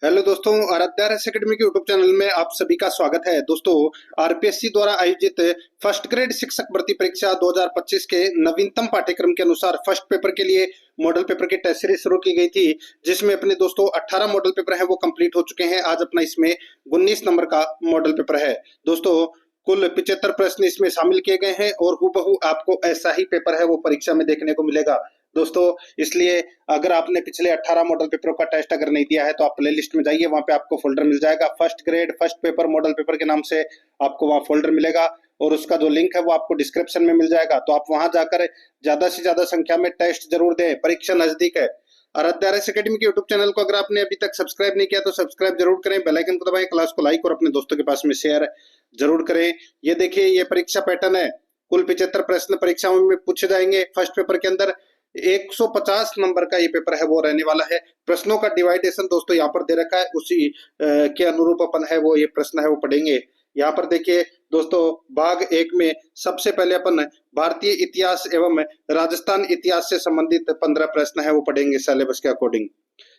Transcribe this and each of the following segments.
Hello दोस्तों, Aaradhya academy के YouTube channel में आप सभी का स्वागत है। दोस्तों, आरपीएससी द्वारा आयोजित फर्स्ट ग्रेड शिक्षक भर्ती परीक्षा 2025 के नवीनतम पाठ्यक्रम के अनुसार फर्स्ट पेपर के लिए मॉडल पेपर की टेस्ट सीरीज शुरू की गई थी, जिसमें अपने दोस्तों 18 मॉडल पेपर है वो कंप्लीट हो चुके हैं। आज अपना इसमें 19 नंबर का मॉडल पेपर है। दोस्तों, कुल 75 प्रश्न इसमें शामिल किए गए हैं और हूबहू आपको ऐसा ही पेपर है वो परीक्षा में देखने को मिलेगा। दोस्तों, इसलिए अगर आपने पिछले 18 मॉडल पेपरों का टेस्ट अगर नहीं दिया है तो आप प्ले लिस्ट में जाइए, वहां पे आपको फोल्डर मिल जाएगा first grade first paper model paper के नाम से आपको वहां फोल्डर मिलेगा और उसका जो लिंक है वो आपको डिस्क्रिप्शन में मिल जाएगा। तो आप वहां जाकर ज्यादा से ज्यादा संख्या में टेस्ट जरूर दें, परीक्षा नजदीक है। आराध्या एकेडमी के यूट्यूब चैनल को अगर आपने अभी तक सब्सक्राइब नहीं किया तो सब्सक्राइब जरूर करें, बेल आइकन को दबाएं, क्लास को लाइक और अपने दोस्तों के पास में शेयर जरूर करें। ये देखिए, ये परीक्षा पैटर्न है। कुल 75 प्रश्न परीक्षाओं में पूछे जाएंगे। फर्स्ट पेपर के अंदर 150 नंबर का ये पेपर है वो रहने वाला है। प्रश्नों का डिवाइडेशन दोस्तों यहाँ पर दे रखा है, उसी के अनुरूप अपन है वो ये प्रश्न है वो पढ़ेंगे। यहाँ पर देखिए दोस्तों, भाग 1 में सबसे पहले अपन भारतीय इतिहास एवं राजस्थान इतिहास से संबंधित 15 प्रश्न है वो पढ़ेंगे सिलेबस के अकॉर्डिंग।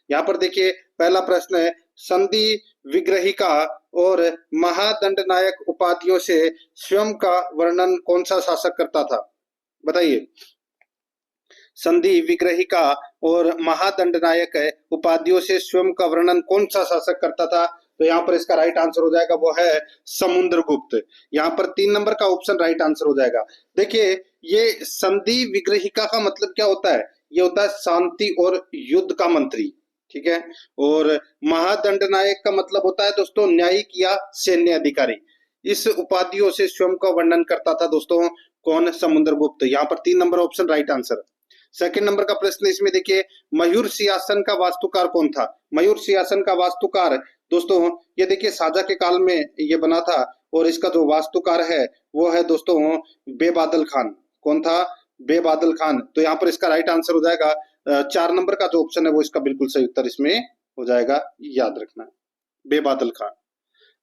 यहाँ पर देखिए, पहला प्रश्न है, संधि विग्रहिका और महादंडनायक उपाधियों से स्वयं का वर्णन कौन सा शासक करता था? बताइए। संधि विग्रहिका और महादंडनायक उपाधियों से स्वयं का वर्णन कौन सा शासक करता था? तो यहाँ पर इसका राइट आंसर हो जाएगा वो है समुद्रगुप्त। यहाँ पर 3 नंबर का ऑप्शन राइट आंसर हो जाएगा। देखिए, ये संधि विग्रहिका का मतलब क्या होता है? ये होता है शांति और युद्ध का मंत्री, ठीक है। और महादंडनायक का मतलब होता है दोस्तों न्यायिक या सैन्य अधिकारी। इस उपाधियों से स्वयं का वर्णन करता था दोस्तों कौन? समुद्रगुप्त। यहाँ पर 3 number option right answer. Second number का प्रश्न इसमें देखिए, मयूर सिंहासन का वास्तुकार कौन था? मयूर सिंहासन का वास्तुकार दोस्तों ये देखिए शाहजहां के काल में ये बना था और इसका जो वास्तुकार है वो है दोस्तों बेबादल खान। कौन था? बेबादल खान। तो यहाँ पर इसका राइट आंसर हो जाएगा 4 नंबर का जो ऑप्शन है वो इसका बिल्कुल सही उत्तर इसमें हो जाएगा, याद रखना, बेबादल खान।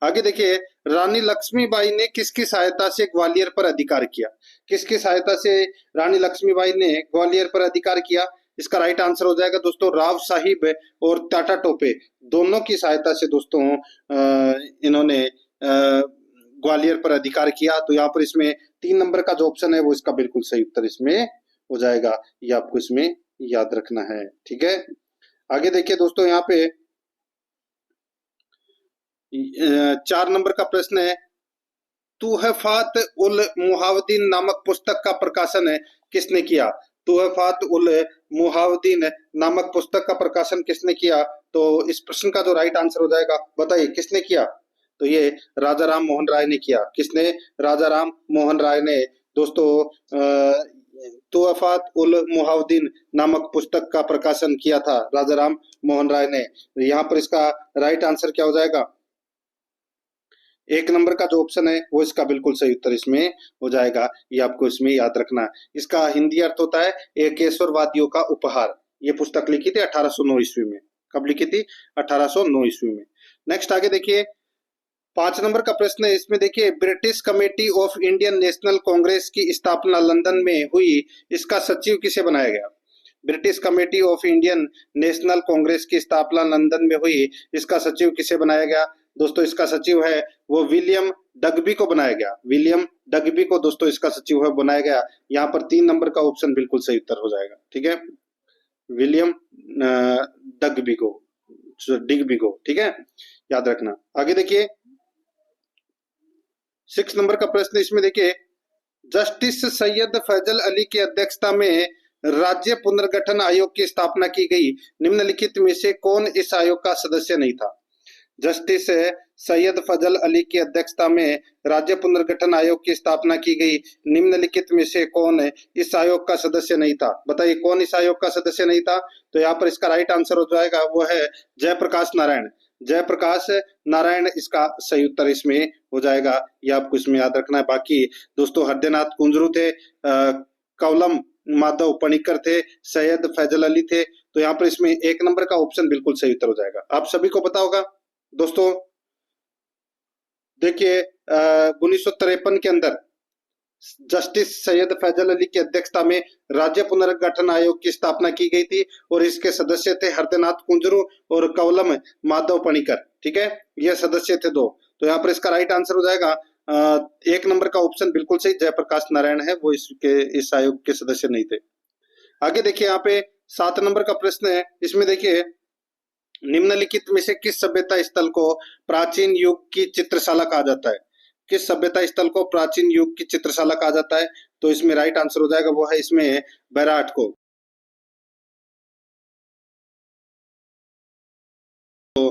आगे देखिए, रानी लक्ष्मीबाई ने किसकी सहायता से ग्वालियर पर अधिकार किया? किसकी सहायता से रानी लक्ष्मीबाई ने ग्वालियर पर अधिकार किया? इसका राइट आंसर हो जाएगा दोस्तों राव साहिब और टाटा टोपे, दोनों की सहायता से दोस्तों इन्होंने ग्वालियर पर अधिकार किया। तो यहाँ पर इसमें 3 नंबर का जो ऑप्शन है वो इसका बिल्कुल सही उत्तर इसमें हो जाएगा। ये आपको इसमें याद रखना है, ठीक है। आगे देखिए दोस्तों, यहाँ पे 4 नंबर का प्रश्न है, तुहफात उल मुहावदीन नामक पुस्तक का प्रकाशन है किसने किया? तुहफात उल मुहावदीन नामक पुस्तक का प्रकाशन किसने किया? तो इस प्रश्न का जो राइट आंसर हो जाएगा, बताइए किसने किया? तो ये राजा राम मोहन राय ने किया। किसने? राजा राम मोहन राय ने दोस्तों तुहफात उल मुहावदीन नामक पुस्तक का प्रकाशन किया था राजा राम मोहन राय ने। यहाँ पर इसका राइट आंसर क्या हो जाएगा? 1 नंबर का जो ऑप्शन है वो इसका बिल्कुल सही उत्तर इसमें हो जाएगा। ये आपको इसमें याद रखना है। इसका हिंदी अर्थ होता है एकेश्वरवादियों का उपहार। ये पुस्तक लिखी थी 1809 ईस्वी में। कब लिखी थी? 1809 ईस्वी में। नेक्स्ट आगे देखिए, 5 नंबर का प्रश्न है, इसमें देखिए, British committee of Indian national Congress की स्थापना लंदन में हुई, इसका सचिव किसे बनाया गया? British committee of Indian national Congress की स्थापना लंदन में हुई, इसका सचिव किसे बनाया गया? दोस्तों इसका सचिव है वो विलियम डगबी को बनाया गया। विलियम डगबी को दोस्तों इसका सचिव है बनाया गया। यहाँ पर 3 नंबर का ऑप्शन बिल्कुल सही उत्तर हो जाएगा, ठीक है। विलियम डगबी को, डिगबी को, ठीक है, याद रखना। आगे देखिए, 6 नंबर का प्रश्न इसमें देखिए, जस्टिस सैयद फैजल अली की अध्यक्षता में राज्य पुनर्गठन आयोग की स्थापना की गई, निम्नलिखित में से कौन इस आयोग का सदस्य नहीं था? जस्टिस सैयद फजल अली की अध्यक्षता में राज्य पुनर्गठन आयोग की स्थापना की गई, निम्नलिखित में से कौन इस आयोग का सदस्य नहीं था? बताइए कौन इस आयोग का सदस्य नहीं था? तो यहाँ पर इसका राइट आंसर हो जाएगा वो है जयप्रकाश नारायण। जयप्रकाश नारायण इसका सही उत्तर इसमें हो जाएगा। ये आपको इसमें याद रखना है। बाकी दोस्तों हरदेनाथ कुंजरू थे, कौलम माधव पणिकर थे, सैयद फैजल अली थे। तो यहाँ पर इसमें 1 नंबर का ऑप्शन बिल्कुल सही उत्तर हो जाएगा। आप सभी को पता होगा दोस्तों। देखिए 1953 के अंदर जस्टिस सैयद फैजल अली की अध्यक्षता में राज्य पुनर्गठन आयोग की स्थापना की गई थी और इसके सदस्य थे हरदनाथ कुंजरू और कवलम माधव पणिकर। ठीक है, ये सदस्य थे दो। तो यहाँ पर इसका राइट आंसर हो जाएगा एक नंबर का ऑप्शन बिल्कुल सही, जयप्रकाश नारायण है, वो इस आयोग के सदस्य नहीं थे। आगे देखिए यहाँ पे 7 नंबर का प्रश्न है, इसमें देखिए निम्नलिखित में से किस सभ्यता स्थल को प्राचीन युग की चित्रशाला कहा जाता है? किस सभ्यता स्थल को प्राचीन युग की चित्रशाला कहा जाता है? तो इसमें राइट आंसर हो जाएगा वो है इसमें बैराट को। तो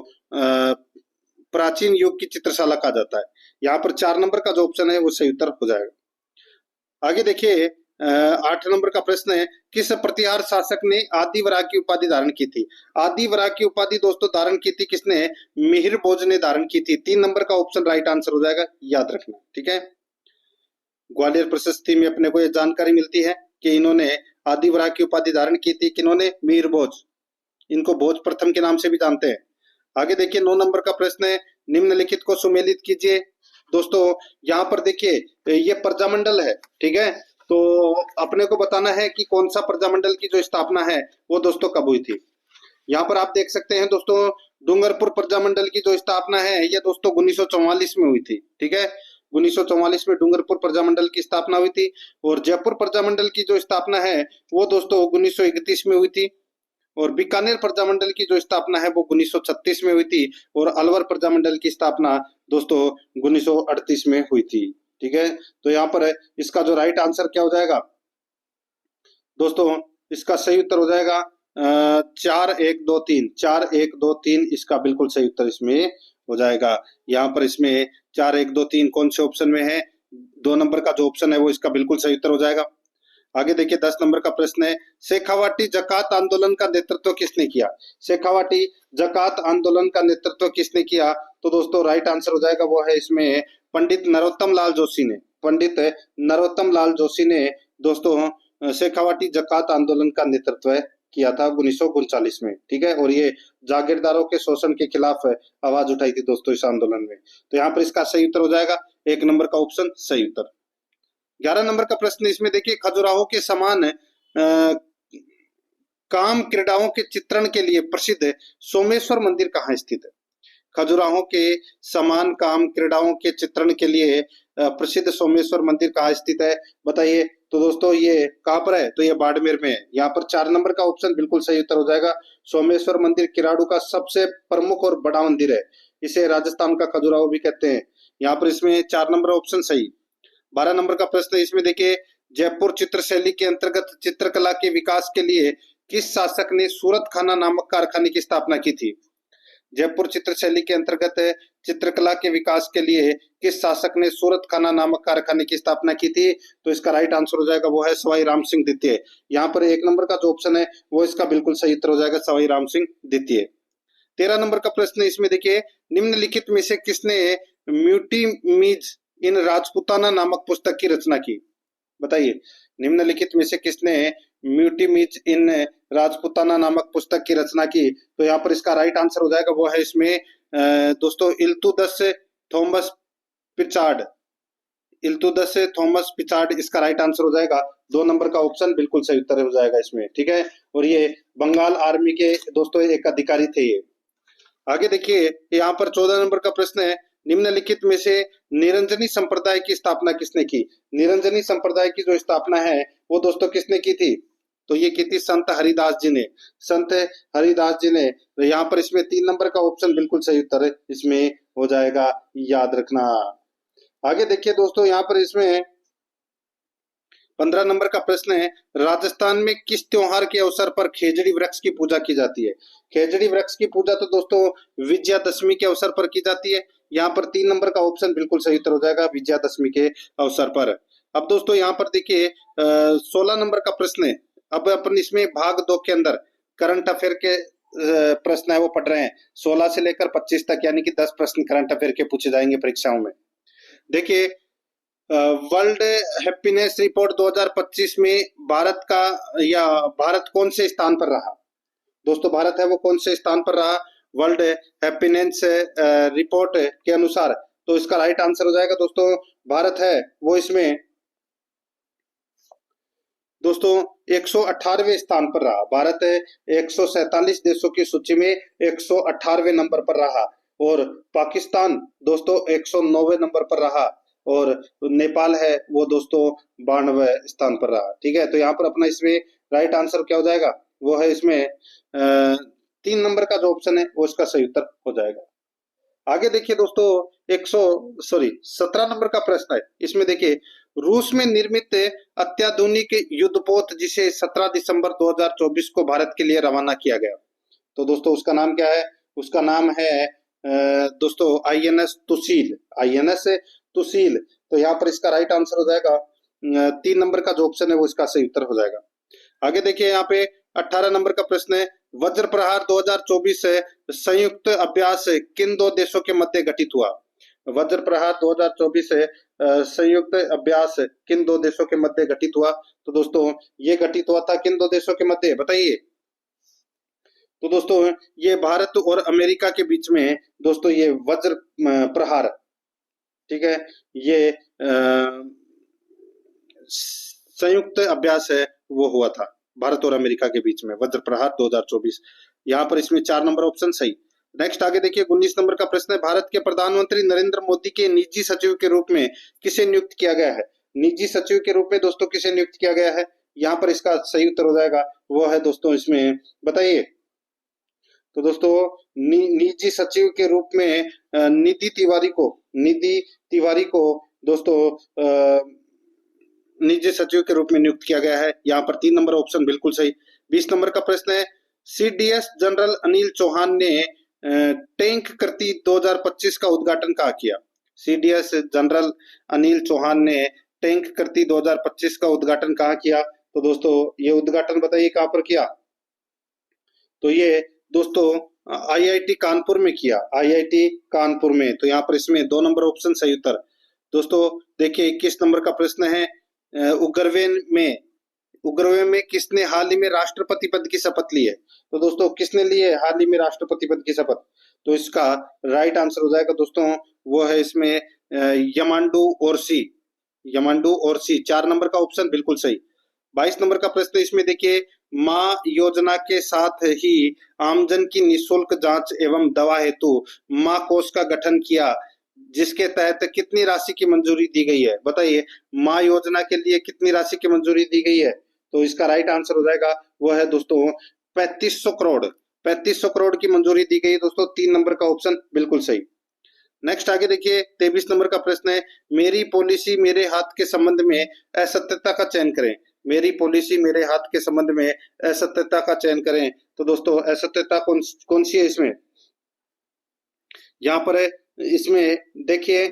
प्राचीन युग की चित्रशाला कहा जाता है। यहाँ पर 4 नंबर का जो ऑप्शन है वो सही उत्तर हो जाएगा। आगे देखिए 8 नंबर का प्रश्न है, किस प्रतिहार शासक ने आदिवरा की उपाधि धारण की थी? आदिवरा की उपाधि दोस्तों धारण की थी किसने? मिहिर भोज ने धारण की थी। 3 नंबर का ऑप्शन राइट आंसर हो जाएगा, याद रखना। ठीक है, ग्वालियर प्रशस्ति में अपने को ये जानकारी मिलती है कि इन्होंने आदिवरा की उपाधि धारण की थी, किन्होंने? मिहिर भोज। इनको भोज प्रथम के नाम से भी जानते हैं। आगे देखिए 9 नंबर का प्रश्न है, निम्नलिखित को सुमेलित कीजिए। दोस्तों यहाँ पर देखिए ये प्रजामंडल है। ठीक है, तो अपने को बताना है कि कौन सा प्रजामंडल की जो स्थापना है वो दोस्तों कब हुई थी। यहाँ पर आप देख सकते हैं दोस्तों डूंगरपुर प्रजामंडल की जो स्थापना है ये दोस्तों 1944 में हुई थी। ठीक है, 1944 में डूंगरपुर प्रजामंडल की स्थापना हुई थी। और जयपुर प्रजामंडल की जो स्थापना है वो दोस्तों 1931 में हुई थी। और बीकानेर प्रजामंडल की जो स्थापना है वो 1936 में हुई थी। और अलवर प्रजामंडल की स्थापना दोस्तों 1938 में हुई थी। ठीक है, तो यहाँ पर इसका जो राइट आंसर क्या हो जाएगा दोस्तों? इसका सही उत्तर हो जाएगा 4 1 2 3, 4 1 2 3 इसका बिल्कुल सही उत्तर इसमें हो जाएगा। यहाँ पर इसमें 4 1 2 3 कौन से ऑप्शन में है? 2 नंबर का जो ऑप्शन है वो इसका बिल्कुल सही उत्तर हो जाएगा। आगे देखिए 10 नंबर का प्रश्न है, शेखावाटी जकात आंदोलन का नेतृत्व किसने किया? शेखावाटी जकात आंदोलन का नेतृत्व किसने किया? तो दोस्तों राइट आंसर हो जाएगा वो है इसमें पंडित नरोत्तम लाल जोशी ने। पंडित नरोत्तम लाल जोशी ने दोस्तों शेखावाटी जकात आंदोलन का नेतृत्व किया था 1939 में। ठीक है, और ये जागीरदारों के शोषण के खिलाफ आवाज उठाई थी दोस्तों इस आंदोलन में। तो यहाँ पर इसका सही उत्तर हो जाएगा 1 नंबर का ऑप्शन सही उत्तर। 11 नंबर का प्रश्न इसमें देखिए, खजुराहो के समान काम क्रीड़ाओं के चित्रण के लिए प्रसिद्ध सोमेश्वर मंदिर कहाँ स्थित है? खजुराहो के समान काम क्रीड़ाओं के चित्रण के लिए प्रसिद्ध सोमेश्वर मंदिर कहाँ स्थित है? बताइए। तो दोस्तों ये कहाँ पर है? तो ये बाड़मेर में है। यहाँ पर 4 नंबर का ऑप्शन बिल्कुल सही उत्तर हो जाएगा। सोमेश्वर मंदिर किराड़ू का सबसे प्रमुख और बड़ा मंदिर है। इसे राजस्थान का खजुराहो भी कहते हैं। यहाँ पर इसमें 4 नंबर ऑप्शन सही। 12 नंबर का प्रश्न इसमें देखिए, जयपुर चित्र शैली के अंतर्गत चित्रकला के विकास के लिए किस शासक ने सूरत खाना नामक कारखाने की स्थापना की थी? जयपुर चित्र शैली के अंतर्गत चित्रकला के विकास के लिए किस शासक ने सूरत खाना नामक कारखाने की स्थापना की थी? तो इसका राइट आंसर हो जाएगा वो है सवाई राम सिंह द्वितीय। यहाँ पर 1 नंबर का जो ऑप्शन है वो इसका बिल्कुल सही उत्तर हो जाएगा, सवाई राम सिंह द्वितीय। 13 नंबर का प्रश्न इसमें देखिए, निम्नलिखित में से किसने म्यूटिमीज इन राजपुताना नामक पुस्तक की रचना की? बताइए, निम्नलिखित में से किसने म्यूटिमीज इन राजपुताना नामक पुस्तक की रचना की? तो यहाँ पर इसका राइट आंसर हो जाएगा वो है इसमें दोस्तों इल्तुतमिश थॉमस पिचार्ड। इल्तुतमिश थॉमस पिचार्ड इसका राइट आंसर हो जाएगा। 2 नंबर का ऑप्शन बिल्कुल सही उत्तर हो जाएगा इसमें। ठीक है, और ये बंगाल आर्मी के दोस्तों एक अधिकारी थे ये। आगे देखिए यहाँ पर 14 नंबर का प्रश्न है, निम्नलिखित में से निरंजनी संप्रदाय की स्थापना किसने की? निरंजनी संप्रदाय की जो स्थापना है वो दोस्तों किसने की थी? तो ये की थी संत हरिदास जी ने। संत हरिदास जी ने। तो यहाँ पर इसमें 3 नंबर का ऑप्शन बिल्कुल सही उत्तर इसमें हो जाएगा, याद रखना। आगे देखिए दोस्तों यहाँ पर इसमें 15 नंबर का प्रश्न है, राजस्थान में किस त्योहार के अवसर पर खेजड़ी वृक्ष की पूजा की जाती है? खेजड़ी वृक्ष की पूजा तो दोस्तों विजयादशमी के अवसर पर की जाती है। यहाँ पर 3 नंबर का ऑप्शन बिल्कुल सही उत्तर हो जाएगा, विजयादशमी के अवसर पर। अब दोस्तों यहाँ पर देखिए 16 नंबर का प्रश्न है। अब अपन इसमें भाग 2 के अंदर करंट अफेयर के प्रश्न है वो पढ़ रहे हैं। 16 से लेकर 25 तक, यानी कि 10 प्रश्न करंट अफेयर के पूछे जाएंगे परीक्षाओं में। देखिए वर्ल्ड हैप्पीनेस रिपोर्ट 2025 में भारत कौन से स्थान पर रहा? दोस्तों भारत है वो कौन से स्थान पर रहा वर्ल्ड हैप्पीनेस रिपोर्ट के अनुसार? तो इसका राइट आंसर हो जाएगा दोस्तों, भारत है वो इसमें दोस्तों 118वें स्थान पर रहा। भारत 147 देशों की सूची में 118वें नंबर पर रहा और पाकिस्तान दोस्तों 109वें नंबर पर रहा और नेपाल है वो दोस्तों 92वें स्थान पर रहा। ठीक है, तो यहाँ पर अपना इसमें राइट आंसर क्या हो जाएगा, वो है इसमें 3 नंबर का जो ऑप्शन है वो इसका सही उत्तर हो जाएगा। आगे देखिए दोस्तों 17 नंबर का प्रश्न है। इसमें देखिए रूस में निर्मित अत्याधुनिक युद्धपोत जिसे 17 दिसंबर 2024 को भारत के लिए रवाना किया गया, तो दोस्तों उसका नाम क्या है, उसका नाम है दोस्तों आईएनएस तुसील, आईएनएस तुसील। तो यहाँ पर इसका राइट आंसर हो जाएगा 3 नंबर का जो ऑप्शन है वो इसका सही उत्तर हो जाएगा। आगे देखिए यहाँ पे 18 नंबर का प्रश्न है, वज्र प्रहार 2024 संयुक्त अभ्यास किन दो देशों के मध्य घटित हुआ। वज्र प्रहार 2024 संयुक्त अभ्यास किन दो देशों के मध्य घटित हुआ, तो दोस्तों ये घटित हुआ था किन दो देशों के मध्य बताइए। तो दोस्तों ये भारत और अमेरिका के बीच में दोस्तों ये वज्र प्रहार, ठीक है, ये संयुक्त अभ्यास है वो हुआ था भारत और अमेरिका के बीच में, वज्र प्रहार 2024। यहाँ पर इसमें 4 नंबर ऑप्शन सही। नेक्स्ट आगे देखिए 19 नंबर का प्रश्न है, भारत के प्रधानमंत्री नरेंद्र मोदी के निजी सचिव के रूप में किसे नियुक्त किया गया है। निजी सचिव के रूप में दोस्तों किसे नियुक्त किया गया है, यहाँ पर इसका सही उत्तर हो जाएगा वो है दोस्तों इसमें बताइए। तो दोस्तों निजी सचिव के रूप में निधि तिवारी को दोस्तों निजी सचिव के रूप में नियुक्त किया गया है। यहाँ पर 3 नंबर ऑप्शन बिल्कुल सही। 20 नंबर का प्रश्न है, सीडीएस जनरल अनिल चौहान ने टैंक कृति 2025 का उद्घाटन कहाँ किया। सीडीएस जनरल अनिल चौहान ने टैंक कृति 2025 का उद्घाटन कहाँ किया, तो दोस्तों ये उद्घाटन बताइए कहाँ पर किया, तो ये दोस्तों आईआईटी कानपुर में किया, आईआईटी कानपुर में। तो यहाँ पर इसमें 2 नंबर ऑप्शन सही उत्तर। दोस्तों देखिए 21 नंबर का प्रश्न है, उग्रवे में किसने हाल ही में राष्ट्रपति पद की शपथ ली है। तो दोस्तों किसने ली है हाल ही में राष्ट्रपति पद की शपथ, तो इसका राइट आंसर हो जाएगा दोस्तों वो है इसमें यमांडू ओरसी 4 नंबर का ऑप्शन बिल्कुल सही। 22 नंबर का प्रश्न इसमें देखिए, माँ योजना के साथ ही आमजन की निःशुल्क जांच एवं दवा हेतु माँ कोष का गठन किया, जिसके तहत कितनी राशि की मंजूरी दी गई है बताइए। माँ योजना के लिए कितनी राशि की मंजूरी दी गई है, तो इसका राइट आंसर हो जाएगा वो है दोस्तों 3500 करोड़ की मंजूरी दी गई दोस्तों। 3 नंबर का ऑप्शन बिल्कुल सही। नेक्स्ट आगे देखिए 23 नंबर का प्रश्न है, मेरी पॉलिसी मेरे हाथ के संबंध में असत्यता का चयन करें। मेरी पॉलिसी मेरे हाथ के संबंध में असत्यता का चयन करें, तो दोस्तों असत्यता कौन सी है इसमें, यहाँ पर है इसमें देखिए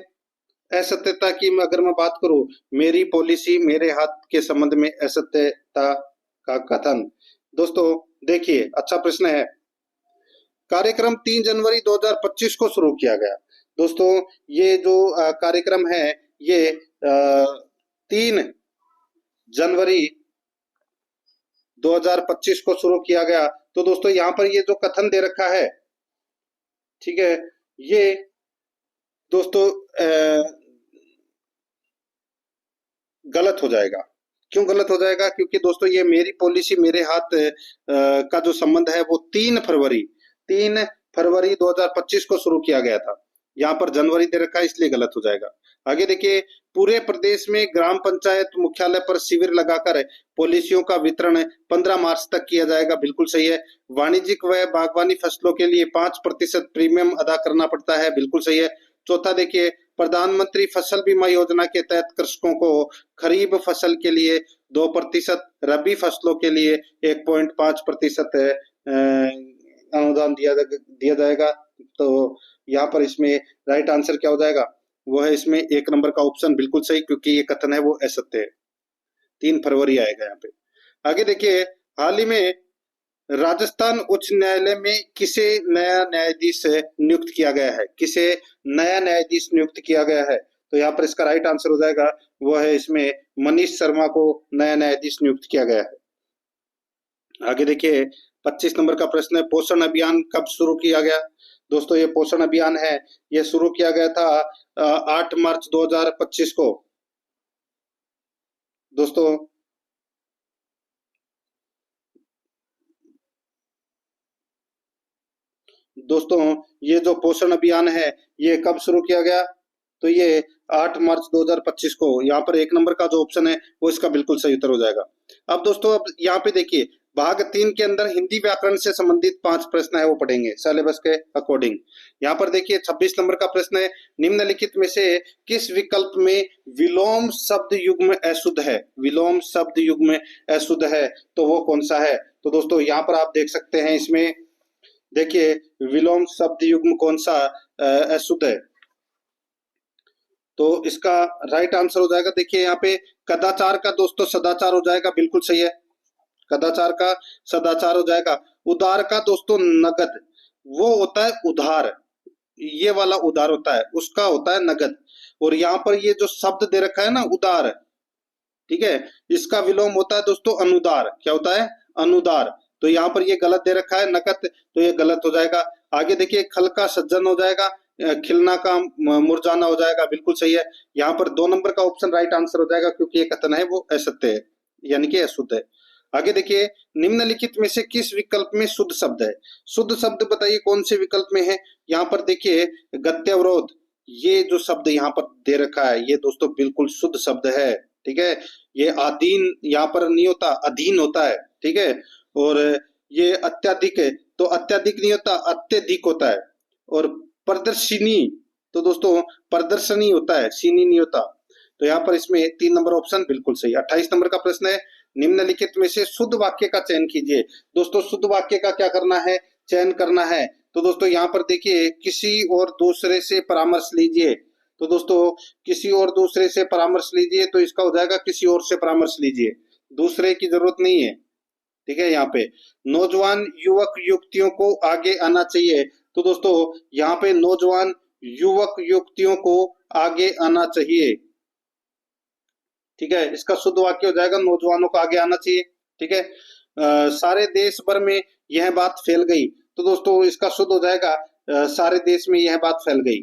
असत्यता की अगर मैं बात करूं, मेरी पॉलिसी मेरे हाथ के संबंध में असत्यता का कथन। दोस्तों देखिए अच्छा प्रश्न है, कार्यक्रम 3 जनवरी 2025 को शुरू किया गया। दोस्तों ये जो कार्यक्रम है ये 3 जनवरी 2025 को शुरू किया गया। तो दोस्तों यहाँ पर ये जो कथन दे रखा है, ठीक है, ये दोस्तों गलत हो जाएगा। क्यों गलत हो जाएगा, क्योंकि दोस्तों ये मेरी पॉलिसी मेरे हाथ का जो संबंध है वो 3 फरवरी 2025 को शुरू किया गया था। यहाँ पर जनवरी दे रखा है इसलिए गलत हो जाएगा। आगे देखिए, पूरे प्रदेश में ग्राम पंचायत मुख्यालय पर शिविर लगाकर पॉलिसियों का वितरण 15 मार्च तक किया जाएगा, बिल्कुल सही है। वाणिज्यिक व बागवानी फसलों के लिए 5% प्रीमियम अदा करना पड़ता है, बिल्कुल सही है। चौथा देखिए, प्रधानमंत्री फसल बीमा योजना के तहत कृषकों को खरीफ फसल के लिए 2%, रबी फसलों के लिए 1.5% अनुदान दिया जाएगा। तो यहाँ पर इसमें राइट आंसर क्या हो जाएगा, वो है इसमें 1 नंबर का ऑप्शन बिल्कुल सही, क्योंकि ये कथन है वो असत्य है। 3 फरवरी आएगा यहाँ पे। आगे देखिए, हाल ही में राजस्थान उच्च न्यायालय में किसे नया न्यायाधीश नियुक्त किया गया है, किसे नया न्यायाधीश नियुक्त किया गया है, तो यहाँ पर इसका राइट आंसर हो जाएगा वो है इसमें मनीष शर्मा को नया न्यायाधीश नियुक्त किया गया है। आगे देखिए 25 नंबर का प्रश्न है, पोषण अभियान कब शुरू किया गया। दोस्तों ये पोषण अभियान है ये शुरू किया गया था 8 मार्च 2025 को। दोस्तों दोस्तों ये जो पोषण अभियान है ये कब शुरू किया गया? तो ये 8 मार्च 2025 को। यहाँ पर 1 नंबर का जो ऑप्शन है वो इसका बिल्कुल सही उत्तर हो जाएगा। अब दोस्तों अब यहाँ पे देखिए भाग 3 के अंदर हिंदी व्याकरण से संबंधित 5 प्रश्न है वो पढ़ेंगे सिलेबस के अकॉर्डिंग। यहाँ पर देखिए 26 नंबर का प्रश्न है, निम्नलिखित में से किस विकल्प में विलोम शब्द युग्म अशुद्ध है? विलोम शब्द युग्म अशुद्ध है तो वो कौन सा है? तो दोस्तों यहाँ पर आप देख सकते हैं, इसमें देखिए विलोम शब्द युग्म कौन सा अशुद्ध है? तो इसका राइट आंसर हो जाएगा, देखिए यहाँ पे कदाचार का दोस्तों सदाचार हो जाएगा, बिल्कुल सही है। कदाचार का सदाचार हो जाएगा। उदार का दोस्तों नगद, वो होता है उधार, ये वाला उधार होता है, उसका होता है नगद। और यहाँ पर ये जो शब्द दे रखा है ना उदार, ठीक है, इसका विलोम होता है दोस्तों अनुदार। क्या होता है? अनुदार। तो यहाँ पर ये गलत दे रखा है नकद, तो ये गलत हो जाएगा। आगे देखिए खल का सज्जन हो जाएगा, खिलना का मुरझाना हो जाएगा, बिल्कुल सही है। यहाँ पर 2 नंबर का ऑप्शन राइट आंसर हो जाएगा क्योंकि ये कथन है वो असत्य है, यानी कि अशुद्ध है। आगे देखिए निम्नलिखित में से किस विकल्प में शुद्ध शब्द है? शुद्ध शब्द बताइए कौन से विकल्प में है? यहाँ पर देखिए गत्यवरोध, ये जो शब्द यहाँ पर दे रखा है ये दोस्तों बिल्कुल शुद्ध शब्द है, ठीक है। ये अधीन यहाँ पर नहीं होता, अधीन होता है, ठीक है। और ये अत्याधिक है तो अत्याधिक नहीं होता, अत्यधिक होता है। और प्रदर्शिनी तो दोस्तों प्रदर्शनी होता है, सीनी नहीं होता। तो यहाँ पर इसमें 3 नंबर ऑप्शन बिल्कुल सही। 28 नंबर का प्रश्न है, निम्नलिखित में से शुद्ध वाक्य का चयन कीजिए। दोस्तों शुद्ध वाक्य का क्या करना है? चयन करना है। तो दोस्तों यहाँ पर देखिए किसी और दूसरे से परामर्श लीजिए। तो दोस्तों किसी और दूसरे से परामर्श लीजिए, तो इसका हो जाएगा किसी और से परामर्श लीजिए, दूसरे की जरूरत नहीं है, ठीक है। यहाँ पे नौजवान युवक युवतियों को आगे आना चाहिए। तो दोस्तों यहाँ पे नौजवान युवक युवतियों को आगे आना चाहिए, ठीक है। इसका शुद्ध वाक्य हो जाएगा नौजवानों को आगे आना चाहिए, ठीक है। सारे देश भर में यह बात फैल गई। तो दोस्तों इसका शुद्ध हो जाएगा सारे देश में यह बात फैल गई,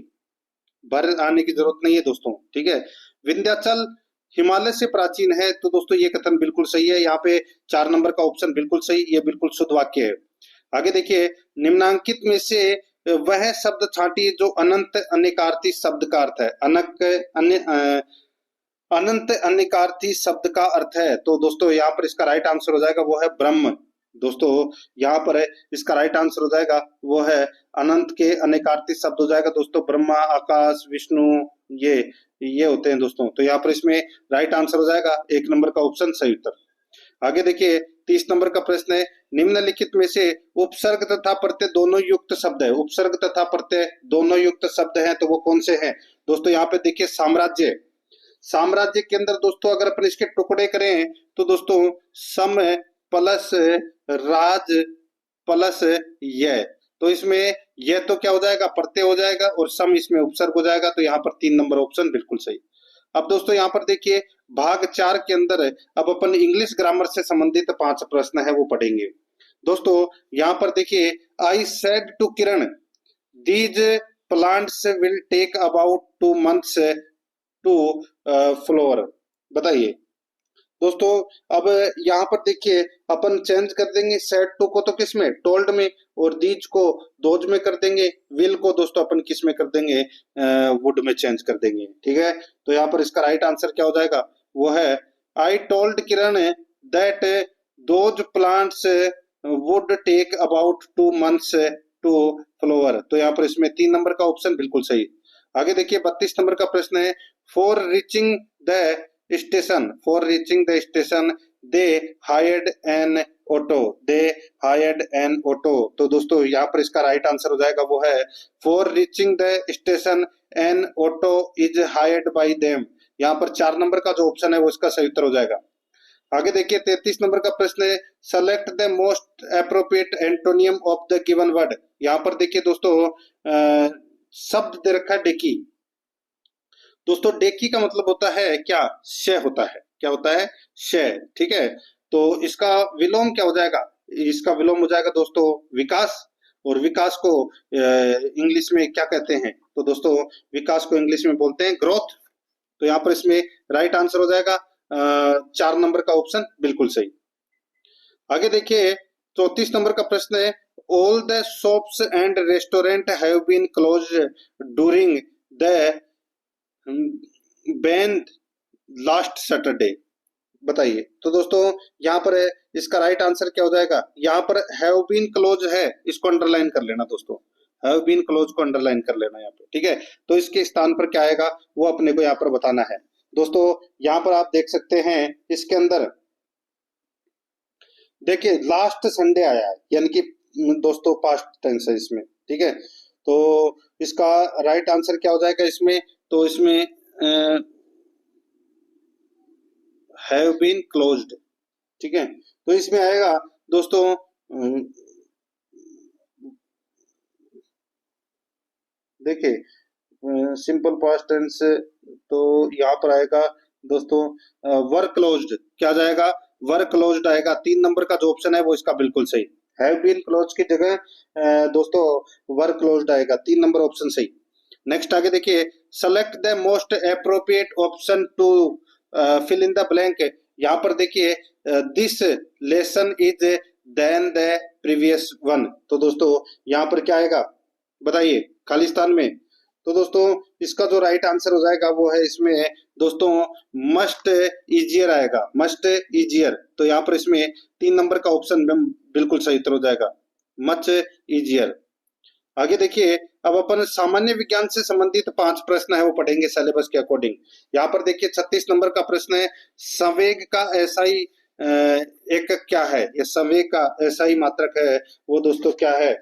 भर आने की जरूरत नहीं है दोस्तों, ठीक है। विंध्याचल हिमालय से प्राचीन है, तो दोस्तों ये कथन बिल्कुल सही है। यहाँ पे 4 नंबर का ऑप्शन बिल्कुल सही, ये बिल्कुल शुद्ध वाक्य है। आगे देखिए निम्नांकित में से वह शब्द छांटिए जो अनंत अनेकार्थी शब्द का अर्थ है। अनंत अनेकार्थी शब्द का अर्थ है। तो दोस्तों यहाँ पर इसका राइट आंसर हो जाएगा वो है ब्रह्म। दोस्तों यहाँ पर इसका राइट आंसर हो जाएगा वो है अनंत के अनेकार्थी शब्द हो जाएगा दोस्तों ब्रह्मा, आकाश, विष्णु, ये होते हैं दोस्तों। तो यहाँ पर इसमें राइट आंसर हो जाएगा 1 नंबर का ऑप्शन सही उत्तर। आगे देखिए 30 नंबर का प्रश्न है, निम्नलिखित में से उपसर्ग तथा प्रत्यय दोनों युक्त शब्द है। उपसर्ग तथा प्रत्यय दोनों युक्त शब्द हैं, तो वो कौन से हैं? दोस्तों यहाँ पे देखिए साम्राज्य, साम्राज्य के अंदर दोस्तों अगर अपन इसके टुकड़े करें तो दोस्तों सम प्लस राज प्लस यह, तो इसमें यह तो क्या हो जाएगा? प्रत्यय हो जाएगा, और सम इसमें उपसर्ग हो जाएगा। तो यहाँ पर 3 नंबर ऑप्शन बिल्कुल सही। अब दोस्तों यहाँ पर देखिए भाग 4 के अंदर अब अपन इंग्लिश ग्रामर से संबंधित 5 प्रश्न है वो पढ़ेंगे। दोस्तों यहाँ पर देखिए I said to Kiran these plants will take about 2 months to flower. बताइए दोस्तों, अब यहाँ पर देखिए अपन चेंज कर देंगे सेट टू को तो किस में? टोल्ड में, और दीज को दोज में कर देंगे, विल को दोस्तों अपन किस में कर देंगे? वुड में चेंज कर देंगे, ठीक है। तो यहाँ पर इसका राइट आंसर क्या हो जाएगा? वो है I told Kiran that those plants would take about 2 months to flower. तो यहाँ पर इसमें 3 नंबर का ऑप्शन बिल्कुल सही। आगे देखिए 32 नंबर का प्रश्न है, for reaching the station, for reaching the station they hired N auto, they hired N auto. तो दोस्तों यहाँ पर इसका राइट आंसर हो जाएगा वो है for reaching the station N auto is hired by them. यहाँ पर 4 नंबर का जो ऑप्शन है वो इसका सही उत्तर हो जाएगा। आगे देखिए 33 नंबर का प्रश्न है, select the most appropriate antonym of the given word. यहाँ पर देखिए दोस्तों शब्द दे रखा है डेकी। दोस्तों डेकी का मतलब होता है क्या? शय होता है। क्या होता है? शय, ठीक है। तो इसका विलोम क्या हो जाएगा? इसका विलोम हो जाएगा दोस्तों विकास, और विकास को इंग्लिश में क्या कहते हैं? तो दोस्तों विकास को इंग्लिश में बोलते हैं ग्रोथ। तो यहाँ पर इसमें राइट आंसर हो जाएगा 4 नंबर का ऑप्शन बिल्कुल सही। आगे देखिए 34 नंबर का प्रश्न है, all the shops and restaurant have been closed during the ban last Saturday. बताइए। तो दोस्तों यहाँ पर इसका राइट आंसर क्या हो जाएगा? यहाँ पर हैव बीन क्लोज है, इसको अंडरलाइन कर लेना दोस्तों, हैव बीन क्लोज को अंडरलाइन कर लेना यहाँ पे, ठीक है। तो इसके स्थान पर क्या आएगा वो अपने को यहाँ पर बताना है। दोस्तों यहाँ पर आप देख सकते हैं इसके अंदर देखिए लास्ट संडे आया है, यानी कि दोस्तों पास्ट टेंस है इसमें, ठीक है। तो इसका राइट आंसर क्या हो जाएगा इसमें? तो इसमें हैव बीन क्लोज्ड, ठीक है। तो इसमें आएगा दोस्तों देखिए सिंपल पास्ट टेंस, तो यहाँ पर आएगा दोस्तों वर्क क्लोज्ड। क्या जाएगा? वर्क क्लोज्ड आएगा। 3 नंबर का जो ऑप्शन है वो इसका बिल्कुल सही। हैव बीन क्लोज की जगह दोस्तों वर्क क्लोज्ड आएगा, 3 नंबर ऑप्शन सही। नेक्स्ट आगे देखिए, select the most appropriate option to fill in the blank. यहाँ पर देखिए this lesson is than the previous one. तो दोस्तों यहाँ पर क्या आएगा बताइए खालिस्तान में? तो दोस्तों इसका जो राइट आंसर हो जाएगा वो है इसमें दोस्तों मस्ट इजियर आएगा, मस्ट इजियर। तो यहाँ पर इसमें 3 नंबर का ऑप्शन बिल्कुल सही उत्तर हो जाएगा, मच इजियर। आगे देखिए, अब अपन सामान्य विज्ञान से संबंधित 5 प्रश्न है वो पढ़ेंगे सिलेबस के अकॉर्डिंग। यहाँ पर देखिए 36 नंबर का प्रश्न है, संवेग का एसआई एकक क्या है? ये संवेग का एसआई मात्रक है वो दोस्तों क्या है?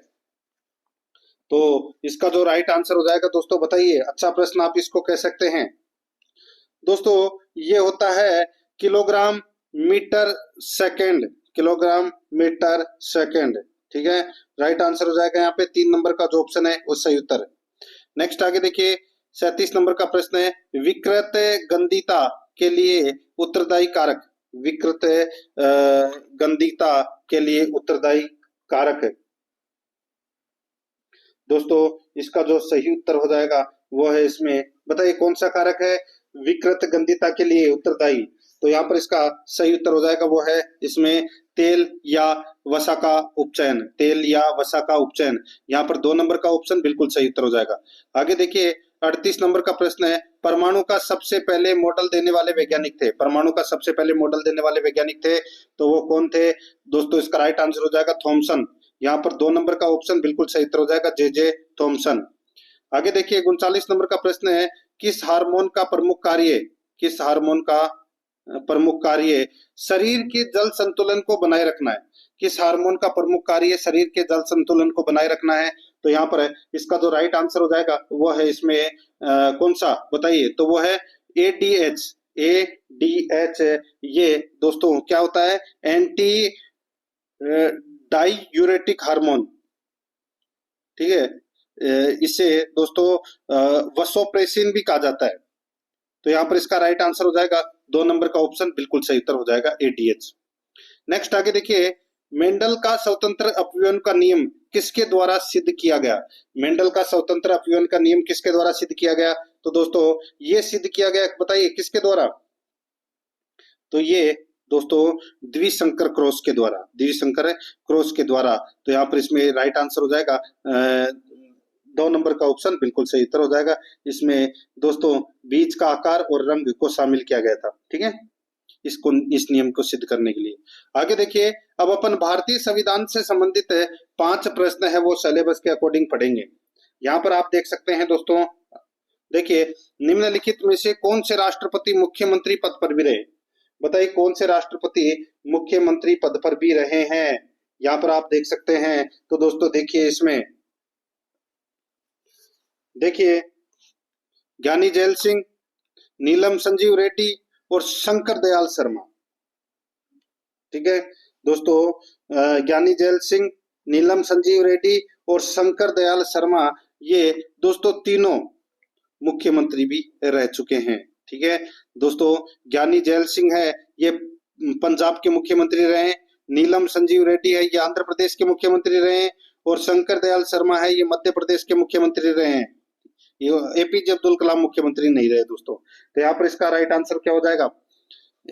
तो इसका जो राइट आंसर हो जाएगा दोस्तों बताइए। अच्छा प्रश्न आप इसको कह सकते हैं दोस्तों। ये होता है kilogram metre second, kilogram metre second, ठीक है। राइट आंसर हो जाएगा यहाँ पे 3 नंबर का जो ऑप्शन है वो सही उत्तर। नेक्स्ट आगे देखिए 37 नंबर का प्रश्न है, विकृत गंधिता के लिए उत्तरदायी कारक। विकृत गंधिता के लिए उत्तरदायी कारक है दोस्तों, इसका जो सही उत्तर हो जाएगा वो है इसमें, बताइए कौन सा कारक है विकृत गंधिता के लिए उत्तरदायी? तो यहाँ पर इसका सही उत्तर हो जाएगा वो है इसमें तेल या वसा का उपचयन, तेल या वसा का उपचयन। यहाँ पर 2 नंबर का ऑप्शन बिल्कुल सही उत्तर हो जाएगा। आगे देखिए 38 नंबर का प्रश्न है, परमाणु का सबसे पहले मॉडल देने वाले वैज्ञानिक थे। परमाणु का सबसे पहले मॉडल देने वाले वैज्ञानिक थे, तो वो कौन थे दोस्तों? इसका राइट आंसर हो जाएगा थॉमसन। यहाँ पर 2 नंबर का ऑप्शन बिल्कुल सही उत्तर हो जाएगा, जे थॉमसन। आगे देखिए 39 नंबर का प्रश्न है, किस हार्मोन का प्रमुख कार्य, किस हार्मोन का प्रमुख कार्य शरीर के जल संतुलन को बनाए रखना है? किस हार्मोन का प्रमुख कार्य शरीर के जल संतुलन को बनाए रखना है? तो यहाँ पर इसका जो राइट आंसर हो जाएगा वो है इसमें कौन सा बताइए? तो वो है एडीएच। एडीएच ये दोस्तों क्या होता है? एंटी डाईयूरेटिक हार्मोन, ठीक है। इसे दोस्तों वसोप्रेसिन भी कहा जाता है। तो यहाँ पर इसका राइट आंसर हो जाएगा 2 नंबर का ऑप्शन बिल्कुल सही उत्तर हो जाएगा, एडीएच। नेक्स्ट आगे देखिए, मेंडल का स्वतंत्र अपव्यय का नियम किसके द्वारा सिद्ध किया गया? मेंडल का स्वतंत्र अपव्यय का नियम किसके द्वारा सिद्ध किया गया? तो दोस्तों ये सिद्ध किया गया, बताइए किसके द्वारा? तो ये दोस्तों द्विशंकर क्रॉस के द्वारा, द्विशंकर क्रॉस के द्वारा। तो यहाँ पर इसमें राइट आंसर हो जाएगा 2 नंबर का ऑप्शन बिल्कुल सही उत्तर हो जाएगा। इसमें दोस्तों बीज का आकार और रंग को शामिल किया गया था, ठीक है, इसको इस नियम को सिद्ध करने के लिए। आगे देखिए, अब अपन भारतीय संविधान से संबंधित 5 प्रश्न है वो सिलेबस के अकॉर्डिंग पढ़ेंगे। यहाँ पर आप देख सकते हैं दोस्तों, देखिए निम्नलिखित में से कौन से राष्ट्रपति मुख्यमंत्री पद पर भी रहे? बताइए कौन से राष्ट्रपति मुख्यमंत्री पद पर भी रहे हैं? यहाँ पर आप देख सकते हैं। तो दोस्तों देखिए इसमें देखिए ज्ञानी जैल सिंह, नीलम संजीव रेड्डी और शंकर दयाल शर्मा, ठीक है दोस्तों। ज्ञानी जैल सिंह, नीलम संजीव रेड्डी और शंकर दयाल शर्मा ये दोस्तों तीनों मुख्यमंत्री भी रह चुके हैं, ठीक है दोस्तों। ज्ञानी जैल सिंह है ये पंजाब के मुख्यमंत्री रहे, नीलम संजीव रेड्डी है ये आंध्र प्रदेश के मुख्यमंत्री रहे और शंकर दयाल शर्मा है ये मध्य प्रदेश के मुख्यमंत्री रहे हैं। ये एपीजे अब्दुल कलाम मुख्यमंत्री नहीं रहे दोस्तों। तो यहाँ पर इसका राइट आंसर क्या हो जाएगा?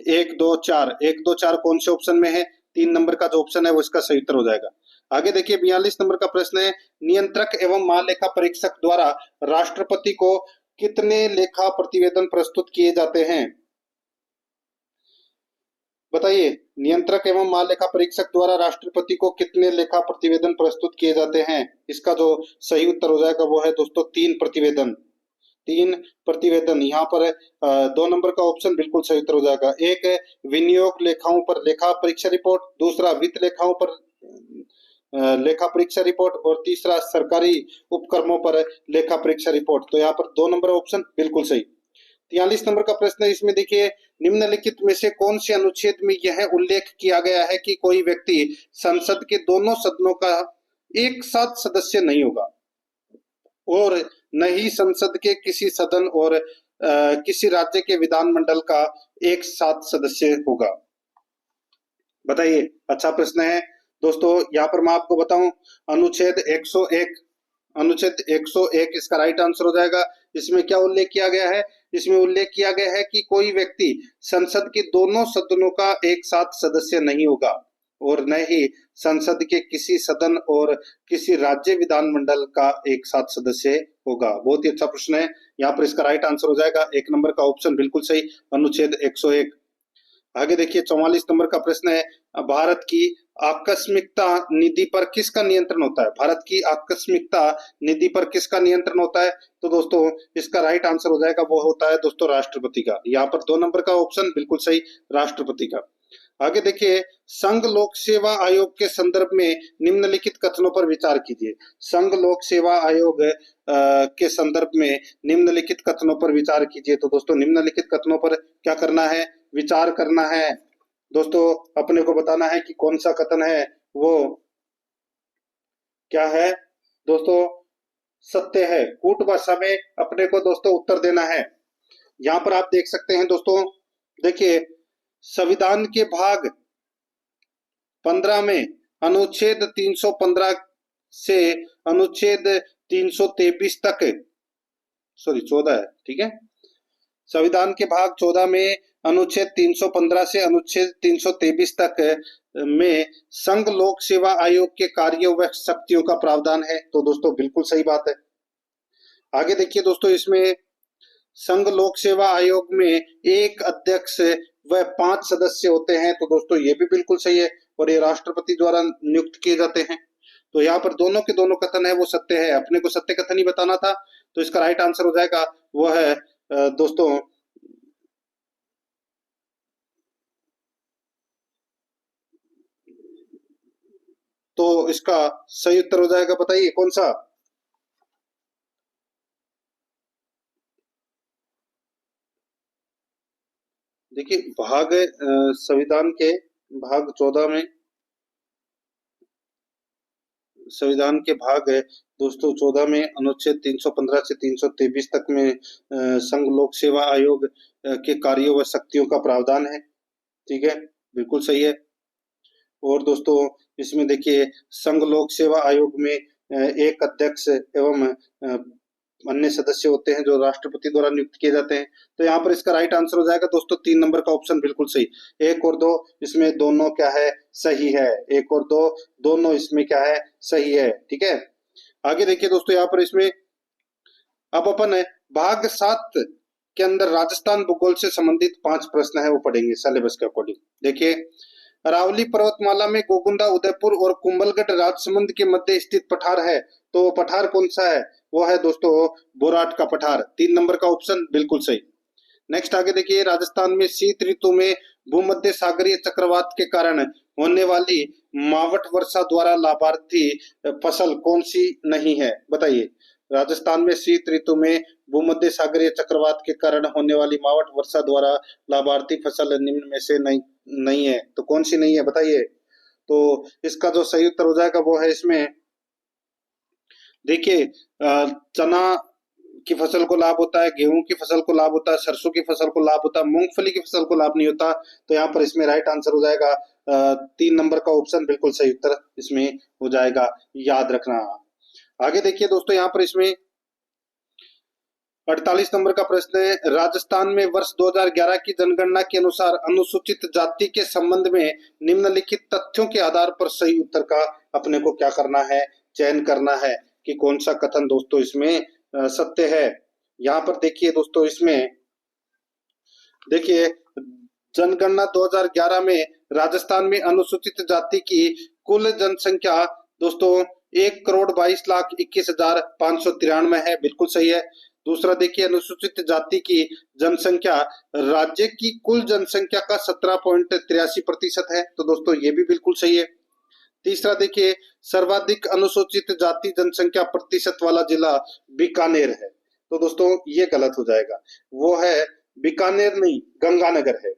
1 2 4, 1 2 4 कौन से ऑप्शन में है? 3 नंबर का जो ऑप्शन है वो इसका सही उत्तर हो जाएगा। आगे देखिए 42 नंबर का प्रश्न है, नियंत्रक एवं महालेखा परीक्षक द्वारा राष्ट्रपति को कितने लेखा प्रतिवेदन प्रस्तुत किए जाते हैं? बताइए, नियंत्रक एवं महालेखा परीक्षक द्वारा राष्ट्रपति को कितने लेखा प्रतिवेदन प्रस्तुत किए जाते हैं? इसका जो सही उत्तर हो जाएगा वो है दोस्तों 3 प्रतिवेदन। 3 प्रतिवेदन। यहाँ पर 2 नंबर का ऑप्शन बिल्कुल सही उत्तर हो जाएगा। एक है विनियोग लेखाओं पर लेखा परीक्षा रिपोर्ट, दूसरा वित्त लेखाओं पर लेखा परीक्षा रिपोर्ट, और तीसरा सरकारी उपक्रमों पर लेखा परीक्षा रिपोर्ट। तो यहाँ पर 2 नंबर ऑप्शन बिल्कुल सही। 43 नंबर का प्रश्न है, इसमें देखिए, निम्नलिखित में से कौन से अनुच्छेद में यह उल्लेख किया गया है कि कोई व्यक्ति संसद के दोनों सदनों का एक साथ सदस्य नहीं होगा, और न ही संसद के किसी सदन और किसी राज्य के विधानमंडल का एक साथ सदस्य होगा? बताइए, अच्छा प्रश्न है दोस्तों। यहाँ पर मैं आपको बताऊं, अनुच्छेद 101, अनुच्छेद 101 इसका राइट आंसर हो जाएगा। इसमें क्या उल्लेख किया गया है? इसमें उल्लेख किया गया है कि कोई व्यक्ति संसद के दोनों सदनों का एक साथ सदस्य नहीं होगा, और न ही संसद के किसी सदन और किसी राज्य विधानमंडल का एक साथ सदस्य होगा। बहुत ही अच्छा प्रश्न है। यहाँ पर इसका राइट आंसर हो जाएगा 1 नंबर का ऑप्शन बिल्कुल सही, अनुच्छेद 101। आगे देखिए 44 नंबर का प्रश्न है, भारत की आकस्मिकता निधि पर किसका नियंत्रण होता है? भारत की आकस्मिकता निधि पर किसका नियंत्रण होता है? तो दोस्तों इसका राइट आंसर हो जाएगा, वो होता है दोस्तों राष्ट्रपति का। यहाँ पर 2 नंबर का ऑप्शन बिल्कुल सही, राष्ट्रपति का। आगे देखिए, संघ लोक सेवा आयोग के संदर्भ में निम्नलिखित कथनों पर विचार कीजिए। संघ लोक सेवा आयोग के संदर्भ में निम्नलिखित कथनों पर विचार कीजिए। तो दोस्तों निम्नलिखित कथनों पर क्या करना है? विचार करना है दोस्तों। अपने को बताना है कि कौन सा कथन है वो क्या है दोस्तों, सत्य है। कूट भाषा में अपने को दोस्तों उत्तर देना है। यहाँ पर आप देख सकते हैं दोस्तों, देखिए संविधान के भाग 15 में अनुच्छेद 315 से अनुच्छेद 323 तक, सॉरी 14 है, ठीक है। संविधान के भाग 14 में अनुच्छेद 315 से अनुच्छेद 323 तक में संघ लोक सेवा आयोग के कार्यों व शक्तियों का प्रावधान है। तो दोस्तों बिल्कुल सही बात है। आगे देखिए दोस्तों, इसमें संघ लोक सेवा आयोग में एक अध्यक्ष व 5 सदस्य होते हैं। तो दोस्तों ये भी बिल्कुल सही है, और ये राष्ट्रपति द्वारा नियुक्त किए जाते हैं। तो यहाँ पर दोनों के दोनों कथन है वो सत्य है। अपने को सत्य कथन ही बताना था, तो इसका राइट आंसर हो जाएगा वो है दोस्तों तो इसका सही उत्तर हो जाएगा, बताइए कौन सा? देखिए भाग संविधान के भाग 14 में, संविधान के भाग दोस्तों 14 में अनुच्छेद 315 से 323 तक में संघ लोक सेवा आयोग के कार्यों व शक्तियों का प्रावधान है। ठीक है, बिल्कुल सही है। और दोस्तों इसमें देखिए संघ लोक सेवा आयोग में एक अध्यक्ष एवं अन्य सदस्य होते हैं जो राष्ट्रपति द्वारा नियुक्त किए जाते हैं। तो यहाँ पर इसका राइट आंसर हो जाएगा दोस्तों 3 नंबर का ऑप्शन बिल्कुल सही। 1 और 2 इसमें दोनों क्या है? सही है। 1 और 2 दोनों इसमें क्या है? सही है। ठीक है, आगे देखिए दोस्तों, यहाँ पर इसमें अब अपन भाग 7 के अंदर राजस्थान भूगोल से संबंधित 5 प्रश्न है वो पढ़ेंगे सिलेबस के अकॉर्डिंग। देखिए, अरावली पर्वतमाला में गोकुंडा, उदयपुर और कुंभलगढ़ राजसमंद के मध्य स्थित पठार है। तो वो पठार कौन सा है? वो है दोस्तों बोराट का पठार। 3 नंबर का ऑप्शन बिल्कुल सही। नेक्स्ट आगे देखिए, राजस्थान में शीत ऋतु में भूमध्य सागरीय चक्रवात के कारण होने वाली मावठ वर्षा द्वारा लाभार्थी फसल कौन सी नहीं है? बताइए, राजस्थान में शीत ऋतु में भूमध्य सागरीय चक्रवात के कारण होने वाली मावठ वर्षा द्वारा लाभार्थी फसल निम्न में से नहीं है। तो कौन सी नहीं है बताइए? तो इसका जो सही उत्तर हो जाएगा वो है इसमें देखिए चना की फसल को लाभ होता है, गेहूं की फसल को लाभ होता है, सरसों की फसल को लाभ होता है, मूंगफली की फसल को लाभ नहीं होता। तो यहाँ पर इसमें राइट आंसर हो जाएगा 3 नंबर का ऑप्शन बिल्कुल सही उत्तर इसमें हो जाएगा, याद रखना। आगे देखिए दोस्तों, यहाँ पर इसमें 48 नंबर का प्रश्न है, राजस्थान में वर्ष 2011 की जनगणना के अनुसार अनुसूचित जाति के संबंध में निम्नलिखित तथ्यों के आधार पर सही उत्तर का अपने को क्या करना है, चयन करना है कि कौन सा कथन दोस्तों इसमें सत्य है। यहाँ पर देखिए दोस्तों, इसमें देखिए जनगणना 2011 में राजस्थान में अनुसूचित जाति की कुल जनसंख्या दोस्तों 1,22,21,593 है, बिल्कुल सही है। दूसरा देखिए, अनुसूचित जाति की जनसंख्या राज्य की कुल जनसंख्या का 17.83% है, तो दोस्तों ये भी बिल्कुल सही है। तीसरा देखिए, सर्वाधिक अनुसूचित जाति जनसंख्या प्रतिशत वाला जिला बीकानेर है, तो दोस्तों ये गलत हो जाएगा, वो है बीकानेर नहीं, गंगानगर है।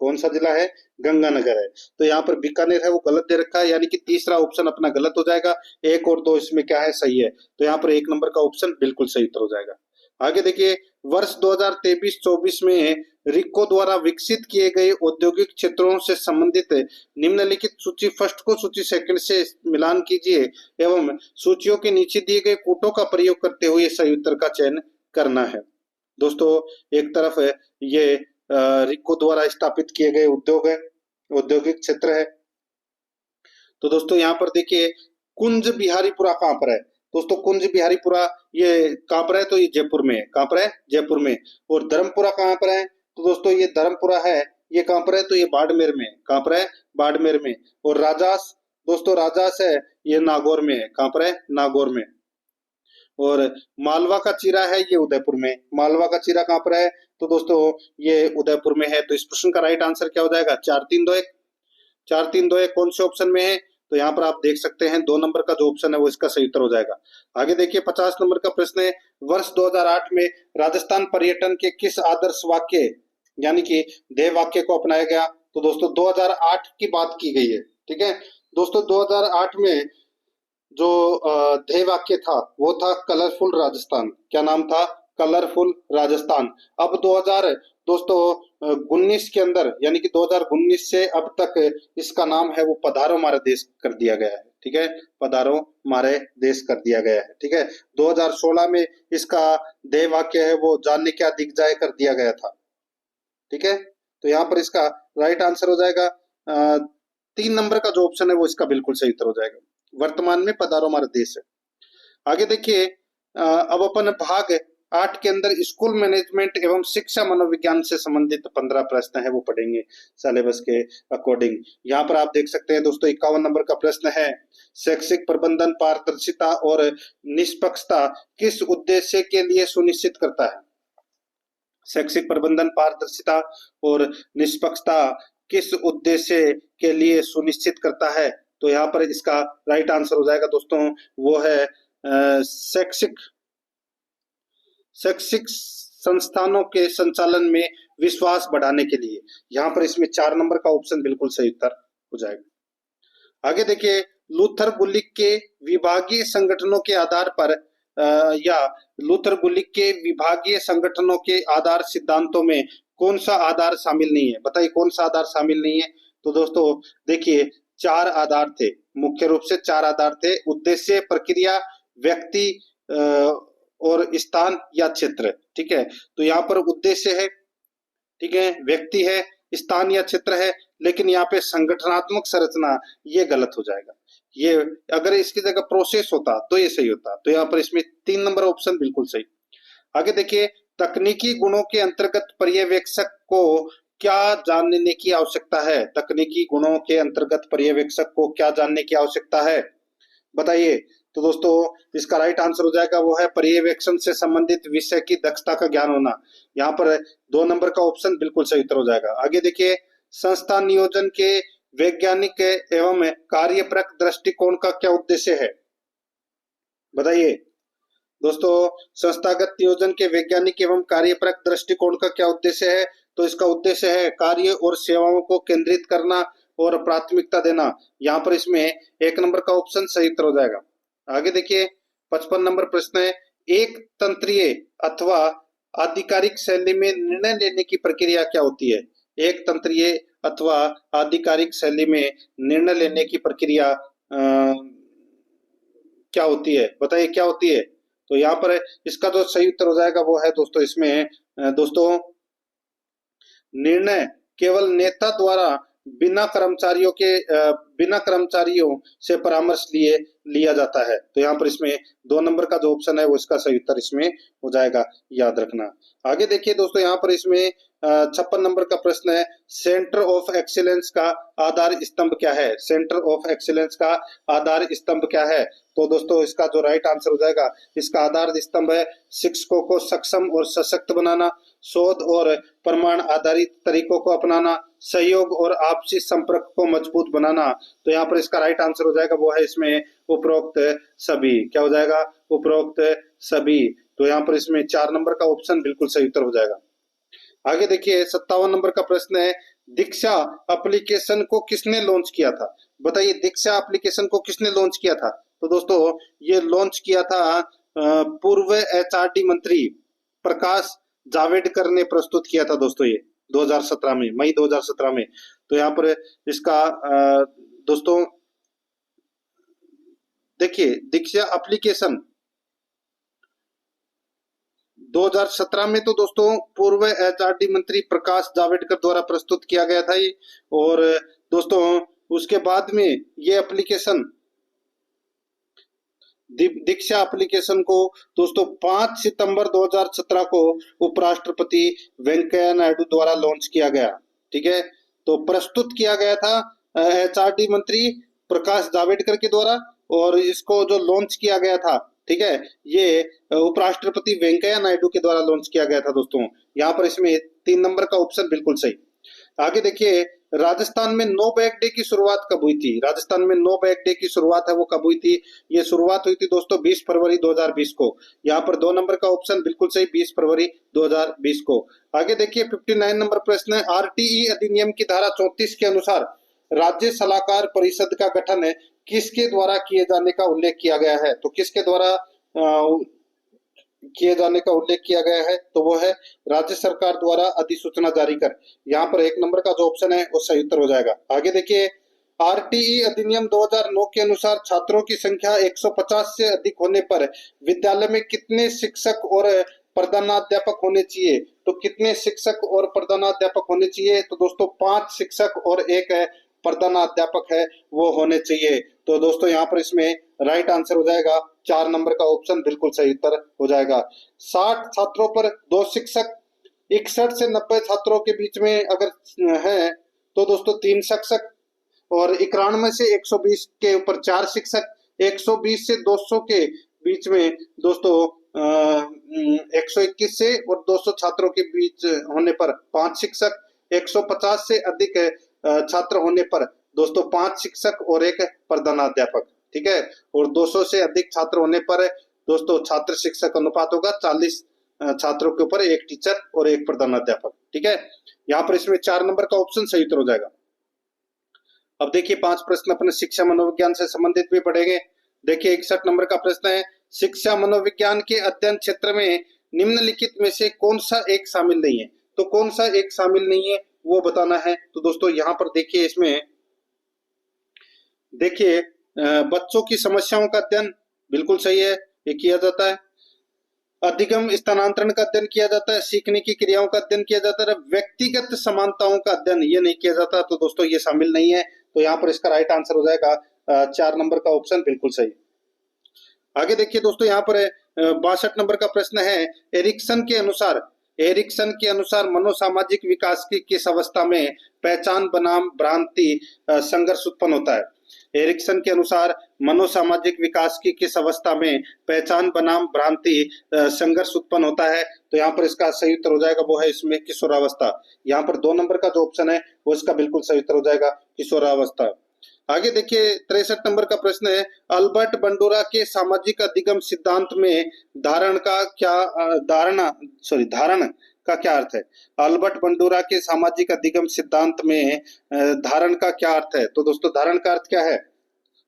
कौन सा जिला है? गंगानगर है। तो यहाँ पर बीकानेर है वो गलत दे रखा है, यानी कि तीसरा ऑप्शन अपना गलत हो जाएगा। एक और दो इसमें क्या है? सही है। तो यहाँ पर एक नंबर का ऑप्शन बिल्कुल सही उत्तर हो जाएगा। आगे देखिए, वर्ष 2023-24 में रिको द्वारा विकसित किए गए औद्योगिक क्षेत्रों से संबंधित निम्नलिखित सूची फर्स्ट को सूची सेकंड से मिलान कीजिए एवं सूचियों के नीचे दिए गए कोटों का प्रयोग करते हुए सही उत्तर का चयन करना है। दोस्तों एक तरफ ये रिको द्वारा स्थापित किए गए उद्योग है, औद्योगिक क्षेत्र है। तो दोस्तों यहाँ पर देखिए, कुंज बिहारीपुरा कहाँ पर है? दोस्तों कुंज बिहारीपुरा ये कहाँ पर है? तो ये जयपुर में है। कहाँ पर है? जयपुर में। और धर्मपुरा कहाँ पर है? तो दोस्तों ये धर्मपुरा है, ये कहाँ पर है? तो ये बाड़मेर में। कहाँ पर है? बाड़मेर में। और राजास, दोस्तों राजास है, ये नागौर में है। कहाँ पर है? नागौर में। और मालवा का चीरा है, ये उदयपुर में। मालवा का चीरा कहाँ पर है? तो दोस्तों ये उदयपुर में है। तो इस प्रश्न का राइट आंसर क्या हो जाएगा? 4-3-2-1। 4-3-2-1 कौन से ऑप्शन में है? तो यहाँ पर आप देख सकते हैं 2 नंबर का जो ऑप्शन है वो इसका सही उत्तर हो जाएगा। आगे देखिए 50 नंबर का प्रश्न है, वर्ष 2008 में राजस्थान पर्यटन के किस आदर्श वाक्य यानी कि ध्येय वाक्य को अपनाया गया? तो दोस्तों 2008 की बात की गई है, ठीक है। दोस्तों 2008 में जो ध्येय वाक्य था वो था कलरफुल राजस्थान। क्या नाम था? कलरफुल राजस्थान। अब 2000 दोस्तों 19 के अंदर यानी कि 2019 से अब तक इसका नाम है वो पधारो मारे देश कर दिया गया है, ठीक है। पधारो मारे देश कर दिया गया है, ठीक है। 2016 में इसका ध्येय वाक्य है वो जानने क्या दिख जाए कर दिया गया था, ठीक है। तो यहाँ पर इसका राइट आंसर हो जाएगा 3 नंबर का जो ऑप्शन है वो इसका बिल्कुल सही उत्तर हो जाएगा। वर्तमान में पधारो हमारा देश है। आगे देखिए, अब अपन भाग 8 के अंदर स्कूल मैनेजमेंट एवं शिक्षा मनोविज्ञान से संबंधित 15 प्रश्न है वो पढ़ेंगे सिलेबस के अकॉर्डिंग। यहाँ पर आप देख सकते हैं दोस्तों 51 नंबर का प्रश्न है, शैक्षिक प्रबंधन पारदर्शिता और निष्पक्षता किस उद्देश्य के लिए सुनिश्चित करता है? शैक्षिक प्रबंधन पारदर्शिता और निष्पक्षता किस उद्देश्य के लिए सुनिश्चित करता है? तो यहाँ पर इसका राइट आंसर हो जाएगा दोस्तों, वो है शैक्षिक संस्थानों के संचालन में विश्वास बढ़ाने के लिए। यहाँ पर इसमें 4 नंबर का ऑप्शन बिल्कुल सही उत्तर हो जाएगा। आगे देखिए, लूथर गुलिक के विभागीय संगठनों के आधार पर या लूथर गुलिक के विभागीय संगठनों के आधार सिद्धांतों में कौन सा आधार शामिल नहीं है? बताइए कौन सा आधार शामिल नहीं है? तो दोस्तों देखिए 4 आधार थे, मुख्य रूप से 4 आधार थे, उद्देश्य, प्रक्रिया, व्यक्ति और स्थान या क्षेत्र, ठीक है। तो यहाँ पर उद्देश्य है, ठीक है, व्यक्ति है, स्थान या क्षेत्र है, लेकिन यहाँ पे संगठनात्मक संरचना ये गलत हो जाएगा। ये अगर इसकी जगह प्रोसेस होता तो ये सही होता। तो यहाँ पर इसमें 3 नंबर ऑप्शन बिल्कुल सही। आगे देखिए, तकनीकी गुणों के अंतर्गत पर्यवेक्षक को क्या जानने की आवश्यकता है? तकनीकी गुणों के अंतर्गत पर्यवेक्षक को क्या जानने की आवश्यकता है? बताइए। तो दोस्तों इसका राइट आंसर हो जाएगा, वो है पर्यवेक्षण से संबंधित विषय की दक्षता का ज्ञान होना। यहाँ पर 2 नंबर का ऑप्शन बिल्कुल सही उत्तर हो जाएगा। आगे देखिए, संस्था नियोजन के वैज्ञानिक एवं कार्यप्रक दृष्टिकोण का क्या उद्देश्य है? बताइए दोस्तों, संस्थागत नियोजन के वैज्ञानिक एवं कार्यप्रक दृष्टिकोण का क्या उद्देश्य है? तो इसका उद्देश्य है कार्य और सेवाओं को केंद्रित करना और प्राथमिकता देना। यहाँ पर इसमें 1 नंबर का ऑप्शन सही उत्तर हो जाएगा। आगे देखिए 55 नंबर प्रश्न है, एक तंत्रीय अथवा आधिकारिक शैली में निर्णय लेने की प्रक्रिया क्या होती है? एक तंत्रीय अथवा आधिकारिक शैली में निर्णय लेने की प्रक्रिया क्या होती है? बताइए क्या होती है? तो यहाँ पर इसका जो सही उत्तर हो जाएगा वो है दोस्तों इसमें दोस्तों निर्णय केवल नेता द्वारा बिना कर्मचारियों से परामर्श लिए लिया जाता है। तो यहाँ पर इसमें 2 नंबर का जो ऑप्शन है वो इसका सही उत्तर इसमें हो जाएगा, याद रखना। आगे देखिए दोस्तों यहाँ पर इसमें 56 नंबर का प्रश्न है, सेंटर ऑफ एक्सीलेंस का आधार स्तंभ क्या है? सेंटर ऑफ एक्सीलेंस का आधार स्तंभ क्या है? तो दोस्तों इसका जो राइट आंसर हो जाएगा, इसका आधार स्तंभ है शिक्षकों को सक्षम और सशक्त बनाना, शोध और प्रमाण आधारित तरीकों को अपनाना, सहयोग और आपसी संपर्क को मजबूत बनाना। तो यहाँ पर इसका राइट आंसर हो जाएगा वो है इसमें उपरोक्त सभी। क्या हो जाएगा? उपरोक्त सभी। तो यहाँ पर इसमें 4 नंबर का ऑप्शन बिल्कुल सही उत्तर हो जाएगा। आगे देखिए 57 नंबर का प्रश्न है, दीक्षा एप्लीकेशन को किसने लॉन्च किया था? बताइए दीक्षा एप्लीकेशन को किसने लॉन्च किया था? तो दोस्तों ये लॉन्च किया था पूर्व एचआरडी मंत्री प्रकाश जावड़ेकर ने प्रस्तुत किया था दोस्तों, ये 2017 में, मई 2017 में। तो यहाँ पर इसका दोस्तों देखिए दीक्षा एप्लीकेशन 2017 में तो दोस्तों पूर्व एचआरडी मंत्री प्रकाश जावड़ेकर द्वारा प्रस्तुत किया गया था ये। और दोस्तों उसके बाद में ये एप्लीकेशन दीक्षा एप्लीकेशन को दोस्तों 5 सितंबर 2017 को उपराष्ट्रपति वेंकैया नायडू द्वारा लॉन्च किया गया। ठीक है, तो प्रस्तुत किया गया था एचआरडी मंत्री प्रकाश जावड़ेकर के द्वारा, और इसको जो लॉन्च किया गया था, ठीक है, ये उपराष्ट्रपति वेंकैया नायडू के द्वारा लॉन्च किया गया था दोस्तों। यहाँ पर इसमें 3 नंबर का ऑप्शन बिल्कुल सही। आगे देखिए राजस्थान में नो बैग डे की शुरुआत कब हुई थी? राजस्थान में नो बैग डे की शुरुआत है वो कब हुई थी? ये शुरुआत हुई थी दोस्तों 20 फरवरी 2020 को। यहाँ पर 2 नंबर का ऑप्शन बिल्कुल सही, 20 फरवरी 2020 को। आगे देखिए 59 नंबर प्रश्न है, आरटीई अधिनियम की धारा 34 के अनुसार राज्य सलाहकार परिषद का गठन किसके द्वारा किए जाने का उल्लेख किया गया है? तो किसके द्वारा किए जाने का उल्लेख किया गया है? तो वो है राज्य सरकार द्वारा अधिसूचना जारी कर। यहाँ पर 1 नंबर का जो ऑप्शन है वो सही उत्तर हो जाएगा। आगे देखिए आरटीई अधिनियम 2009 के अनुसार छात्रों की संख्या 150 से अधिक होने पर विद्यालय में कितने शिक्षक और प्रधानाध्यापक होने चाहिए? तो कितने शिक्षक और प्रधानाध्यापक होने चाहिए? तो दोस्तों 5 शिक्षक और 1 प्रधानाध्यापक है वो होने चाहिए। तो दोस्तों यहाँ पर इसमें राइट आंसर हो जाएगा 4 नंबर का ऑप्शन बिल्कुल सही उत्तर हो जाएगा। 60 छात्रों पर 2 शिक्षक, 61 से 90 छात्रों के बीच में अगर है तो दोस्तों 3 शिक्षक, और 91 से 120 के ऊपर 4 शिक्षक, 120 से 200 के बीच में दोस्तों 121 से और 200 छात्रों के बीच होने पर 5 शिक्षक, 150 से अधिक छात्र होने पर दोस्तों 5 शिक्षक और 1 प्रधानाध्यापक। ठीक है, और 200 से अधिक छात्र होने पर दोस्तों छात्र शिक्षक अनुपात होगा 40 छात्रों के ऊपर 1 टीचर और 1 प्रधानाध्यापक। ठीक है, यहाँ पर इसमें 4 नंबर का ऑप्शन सही उत्तर हो जाएगा। अब देखिए 5 प्रश्न अपने शिक्षा मनोविज्ञान से संबंधित भी पढ़ेंगे। देखिए 61 नंबर का प्रश्न है, शिक्षा मनोविज्ञान के अध्ययन क्षेत्र में निम्नलिखित में से कौन सा एक शामिल नहीं है? तो कौन सा एक शामिल नहीं है वो बताना है। तो दोस्तों यहाँ पर देखिए इसमें देखिए बच्चों की समस्याओं का अध्ययन बिल्कुल सही है, ये किया जाता है। अधिगम स्थानांतरण का अध्ययन किया जाता है, सीखने की क्रियाओं का अध्ययन किया जाता है, व्यक्तिगत समानताओं का अध्ययन ये नहीं किया जाता। तो दोस्तों ये शामिल नहीं है। तो यहाँ पर इसका राइट आंसर हो जाएगा 4 नंबर का ऑप्शन बिल्कुल सही। आगे देखिए दोस्तों यहाँ पर 62 नंबर का प्रश्न है, एरिक्सन के अनुसार मनोसामाजिक विकास की किस अवस्था में पहचान बनाम भ्रांति संघर्ष उत्पन्न होता है? एरिक्सन के अनुसार मनोसामाजिक विकास की किस अवस्था में पहचान बनाम भ्रांति संघर्ष उत्पन्न होता है? तो यहाँ पर इसका सही उत्तर हो जाएगा वो है इसमें किशोरावस्था। यहाँ पर 2 नंबर का जो ऑप्शन है वो इसका बिल्कुल सही उत्तर हो जाएगा किशोरावस्था। आगे देखिए 63 नंबर का प्रश्न है, अल्बर्ट बंडूरा के सामाजिक अधिगम सिद्धांत में धारण का क्या अर्थ है? अल्बर्ट बंडूरा के सामाजिक अधिगम सिद्धांत में धारण का क्या अर्थ है? तो दोस्तों धारण का अर्थ क्या है?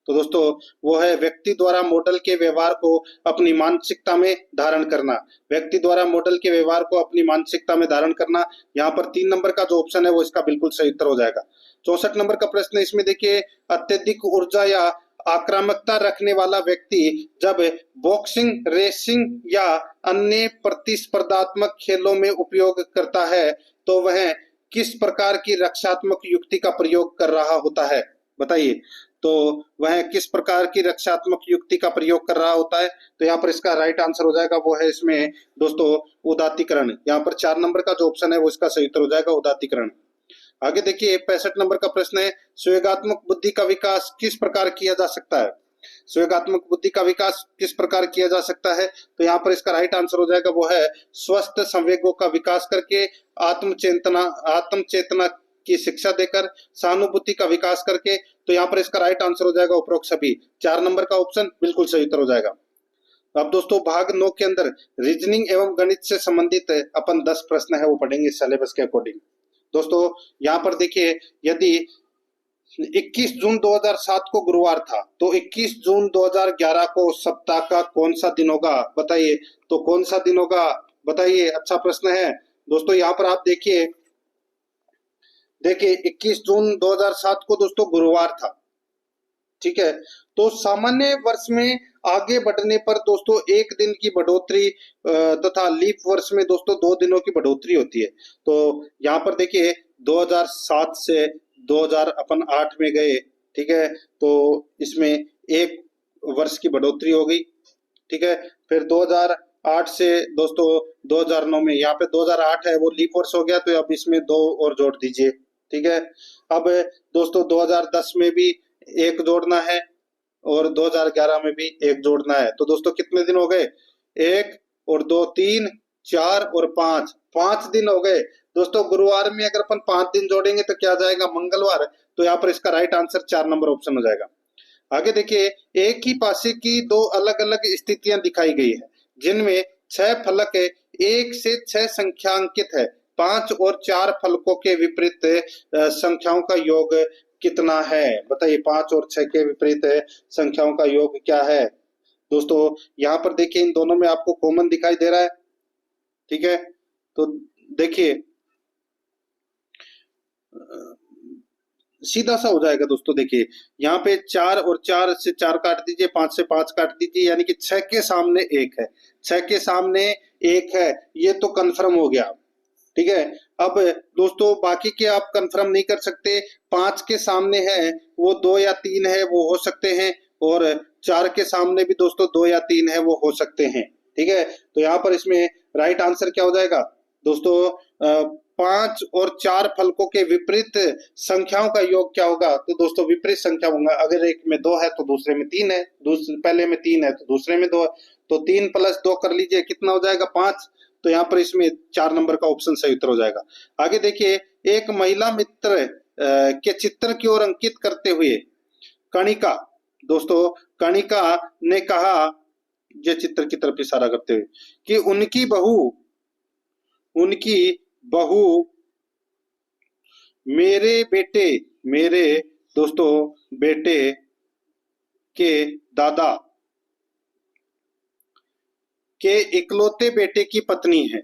तो दोस्तों वो है व्यक्ति द्वारा मॉडल के व्यवहार को अपनी मानसिकता में धारण करना। व्यक्ति द्वारा मॉडल के व्यवहार को अपनी मानसिकता में धारण करना। यहाँ पर 3 नंबर का जो ऑप्शन है वो इसका बिल्कुल सही उत्तर हो जाएगा। 64 नंबर का प्रश्न इसमें देखिए, अत्यधिक ऊर्जा या आक्रामकता रखने वाला व्यक्ति जब बॉक्सिंग, रेसिंग या अन्य प्रतिस्पर्धात्मक खेलों में उपयोग करता है तो वह किस प्रकार की रक्षात्मक युक्ति का प्रयोग कर रहा होता है? बताइए। तो वह किस प्रकार की रक्षात्मक युक्ति का प्रयोग कर रहा होता है? तो यहाँ पर इसका राइट आंसर हो जाएगा वो है इसमें दोस्तों उदात्तीकरण। यहाँ पर 4 नंबर का जो ऑप्शन है वो इसका सही उत्तर हो जाएगा उदात्तीकरण। आगे देखिए 65 नंबर का प्रश्न है, संवेगात्मक बुद्धि का विकास किस प्रकार किया जा सकता है? संवेगात्मक बुद्धि का विकास किस प्रकार किया जा सकता है? तो यहाँ पर इसका राइट आंसर हो जाएगा वो है स्वस्थ संवेगों का विकास करके, आत्मचेतना की शिक्षा देकर, सहानुभूति का विकास करके। तो यहाँ पर इसका राइट आंसर हो जाएगा उपरोक्त सभी। 4 नंबर का ऑप्शन बिल्कुल सही उत्तर हो जाएगा। अब दोस्तों भाग 9 के अंदर रीजनिंग एवं गणित से संबंधित अपन 10 प्रश्न है वो पढ़ेंगे सिलेबस के अकॉर्डिंग। दोस्तों यहाँ पर देखिए, यदि 21 जून 2007 को गुरुवार था तो 21 जून 2011 को सप्ताह का कौन सा दिन होगा? बताइए। तो कौन सा दिन होगा बताइए? अच्छा प्रश्न है दोस्तों। यहाँ पर आप देखिए 21 जून 2007 को दोस्तों गुरुवार था, ठीक है। तो सामान्य वर्ष में आगे बढ़ने पर दोस्तों 1 दिन की बढ़ोतरी तथा लीप वर्ष में दोस्तों 2 दिनों की बढ़ोतरी होती है। तो यहाँ पर देखिए 2007 से 2008 में गए, ठीक है। तो इसमें 1 वर्ष की बढ़ोतरी हो गई, ठीक है। फिर 2008 से दोस्तों 2009 में, यहाँ पे 2008 है वो लीप वर्ष हो गया, तो अब इसमें 2 और जोड़ दीजिए, ठीक है। अब दोस्तों 2010 में भी 1 जोड़ना है और 2011 में भी 1 जोड़ना है। तो दोस्तों कितने दिन हो गए? 1 और 2 3 4 और 5 दिन हो गए दोस्तों। गुरुवार में अगर अपन 5 दिन जोड़ेंगे तो क्या जाएगा? मंगलवार। तो यहाँ पर इसका राइट आंसर 4 नंबर ऑप्शन हो जाएगा। आगे देखिए, एक ही पासे की 2 अलग अलग स्थितियां दिखाई गई है जिनमें 6 फलक 1 से 6 संख्यांकित है। 5 और 4 फलकों के विपरीत संख्याओं का योग कितना है? बताइए। 5 और 6 के विपरीत संख्याओं का योग क्या है? दोस्तों यहाँ पर देखिए इन दोनों में आपको कॉमन दिखाई दे रहा है, ठीक है। तो देखिए सीधा सा हो जाएगा दोस्तों। देखिए यहाँ पे 4 और 4 से 4 काट दीजिए, 5 से 5 काट दीजिए, यानी कि 6 के सामने 1 है, 6 के सामने 1 है, ये तो कंफर्म हो गया, ठीक है। अब दोस्तों बाकी के आप कंफर्म नहीं कर सकते। 5 के सामने है वो 2 या 3 है वो हो सकते हैं, और 4 के सामने भी दोस्तों 2 या 3 है वो हो सकते हैं, ठीक है। तो यहाँ पर इसमें राइट आंसर क्या हो जाएगा दोस्तों? 5 और 4 फलकों के विपरीत संख्याओं का योग क्या होगा? तो दोस्तों विपरीत संख्या होगा। अगर एक में 2 है तो दूसरे में 3 है, पहले में 3 है तो दूसरे में 2 है, तो 3 + 2 कर लीजिए, कितना हो जाएगा? 5। तो यहाँ पर इसमें 4 नंबर का ऑप्शन सही उत्तर हो जाएगा। आगे देखिए, एक महिला मित्र के चित्र की ओर अंकित करते हुए कणिका, दोस्तों कणिका ने कहा, ये चित्र की तरफ इशारा करते हुए, कि उनकी बहू मेरे दोस्तों बेटे के दादा के इकलौते बेटे की पत्नी है।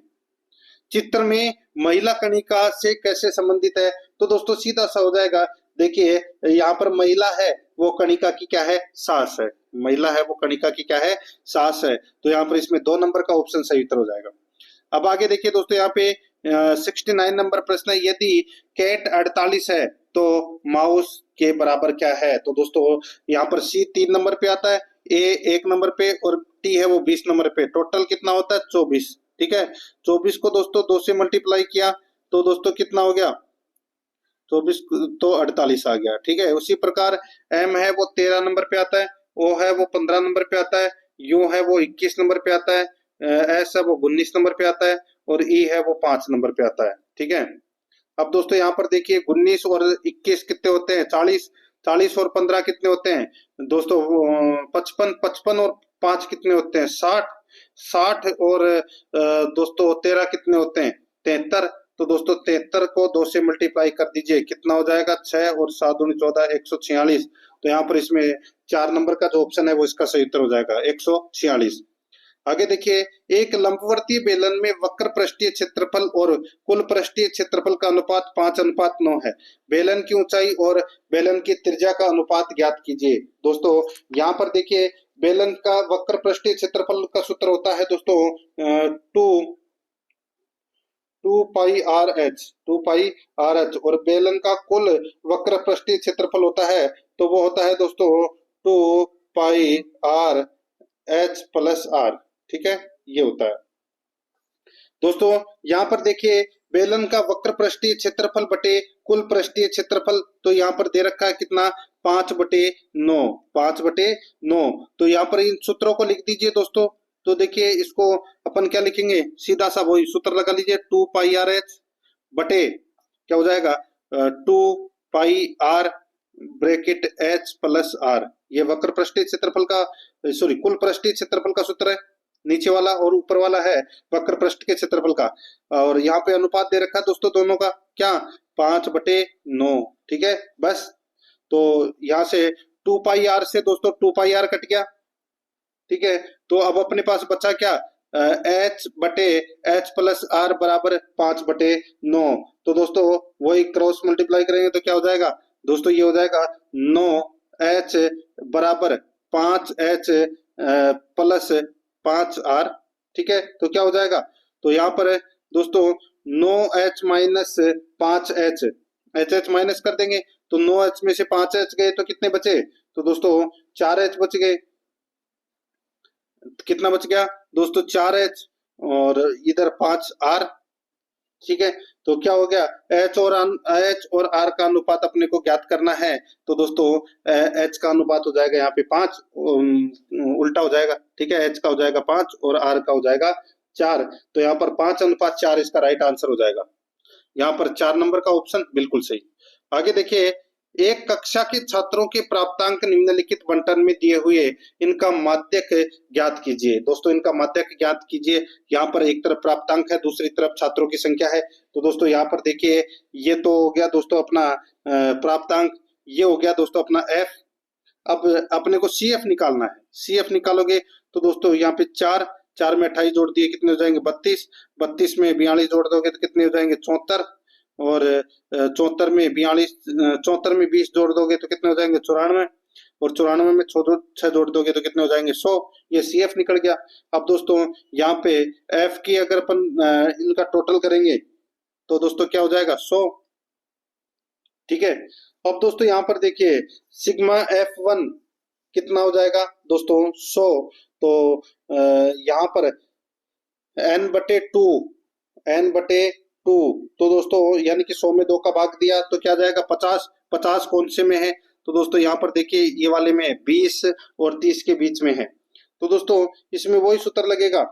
चित्र में महिला कणिका से कैसे संबंधित है? तो दोस्तों सीधा सा हो जाएगा। देखिए यहाँ पर महिला है वो कणिका की क्या है? सास है। महिला है वो कणिका की क्या है? सास है। तो यहाँ पर इसमें 2 नंबर का ऑप्शन सही उत्तर हो जाएगा। अब आगे देखिए दोस्तों, यहाँ पे 69 नंबर प्रश्न है, यदि कैट 48 है तो माउस के बराबर क्या है? तो दोस्तों यहाँ पर सी 3 नंबर पे आता है, ए 1 नंबर पे, और टी है वो 20 नंबर पे। टोटल कितना होता है? 24, ठीक है। 24 को दोस्तों 2 से मल्टीप्लाई किया तो दोस्तों कितना हो गया? 24 तो 48 आ गया, ठीक है। उसी प्रकार एम है वो 13 नंबर पे आता है, ओ है वो 15 नंबर पे आता है, यू है वो 21 नंबर पे आता है, एस है वो 19 नंबर पे आता है, और ई है वो 5 नंबर पे आता है, ठीक है। अब दोस्तों यहाँ पर देखिए 19 और 21 कितने होते हैं? 40। 40 और 15 कितने होते हैं दोस्तों? 55। 55 और 5 कितने होते हैं? 60। 60 और दोस्तों 13 कितने होते हैं? 73। तो दोस्तों 73 को 2 से मल्टीप्लाई कर दीजिए, कितना हो जाएगा? 6 और 7 दूनी 14, 146। तो यहाँ पर इसमें 4 नंबर का जो ऑप्शन है वो इसका सही उत्तर हो जाएगा, 146। आगे देखिए, एक लंबवर्तीय बेलन में वक्र पृष्ठीय क्षेत्रफल और कुल पृष्ठीय क्षेत्रफल का अनुपात 5:9 है। बेलन की ऊंचाई और बेलन की त्रिज्या का अनुपात ज्ञात कीजिए। दोस्तों यहाँ पर देखिए, बेलन का वक्र पृष्ठीय क्षेत्रफल का सूत्र होता है दोस्तों टू पाई आर एच, और बेलन का कुल वक्र पृष्ठीय क्षेत्रफल होता है तो वो होता है दोस्तों 2 pi R H plus are. ठीक है, ये होता है दोस्तों। यहाँ पर देखिए, बेलन का वक्र पृष्ठीय क्षेत्रफल बटे कुल पृष्ठीय क्षेत्रफल, तो यहाँ पर दे रखा है कितना, 5/9, 5/9। तो यहाँ पर इन सूत्रों को लिख दीजिए दोस्तों। तो देखिए, इसको अपन क्या लिखेंगे, सीधा सा वही सूत्र लगा लीजिए, 2 पाई आर एच बटे क्या हो जाएगा 2 pi r bracket h plus r. ये वक्र पृष्ठीय क्षेत्रफल का, सॉरी, कुल पृष्ठीय क्षेत्रफल का सूत्र है नीचे वाला, और ऊपर वाला है वक्र पृष्ठ के क्षेत्रफल का। और यहाँ पे अनुपात दे रखा है दोस्तों दोनों का, क्या, 5/9। ठीक है, बस। तो यहाँ से 2 पाई आर से दोस्तों 2 पाई आर कट गया। ठीक है, तो अब अपने पास बचा क्या, एच बटे एच प्लस आर बराबर 5/9। तो दोस्तों वही क्रॉस मल्टीप्लाई करेंगे तो क्या हो जाएगा दोस्तों, ये हो जाएगा 9H बराबर 5H प्लस 5R। ठीक है, तो क्या हो जाएगा, तो यहाँ पर दोस्तों 9H minus 5H, HH minus कर देंगे तो 9H में से 5H गए तो कितने बचे, तो दोस्तों 4H बच गए। कितना बच गया दोस्तों, 4H और इधर 5R। ठीक है, तो क्या हो गया, H और R का अनुपात अपने को ज्ञात करना है। तो दोस्तों H का अनुपात हो जाएगा यहाँ पे 5, उल्टा हो जाएगा। ठीक है, H का हो जाएगा 5 और R का हो जाएगा 4। तो यहाँ पर 5:4 इसका राइट आंसर हो जाएगा। यहाँ पर 4 नंबर का ऑप्शन बिल्कुल सही। आगे देखिए, एक कक्षा के छात्रों के प्राप्तांक निम्नलिखित बंटन में दिए हुए, इनका माध्यक ज्ञात कीजिए। दोस्तों इनका माध्यक ज्ञात कीजिए। यहाँ पर एक तरफ प्राप्तांक है, दूसरी तरफ छात्रों की संख्या है। तो दोस्तों यहाँ पर देखिए, ये तो हो गया दोस्तों अपना प्राप्तांक, ये हो गया दोस्तों अपना एफ। अब अपने को सी एफ निकालना है। सी एफ निकालोगे तो दोस्तों यहाँ पे 4 में 28 जोड़ दिए, कितने हो जाएंगे 32, 32 में 42 जोड़ दोगे तो कितने हो जाएंगे 74, और 74 में 42, 74 में 20 जोड़ दोगे तो कितने हो जाएंगे 94, और 94 में 6 जोड़ दोगे तो कितने हो जाएंगे 100। ये सी एफ निकल गया। अब दोस्तों यहाँ पे एफ की अगर अपन इनका टोटल करेंगे तो दोस्तों क्या हो जाएगा 100। ठीक है, अब दोस्तों यहाँ पर देखिए, सिग्मा F1 कितना हो जाएगा दोस्तों 100। तो यहाँ पर n/2, तो दोस्तों यानी कि 100 में 2 का भाग दिया तो क्या जाएगा 50। 50 कौन से में है, तो दोस्तों यहाँ पर देखिए ये वाले में 20 और 30 के बीच में है। तो दोस्तों इसमें वही सूत्र लगेगा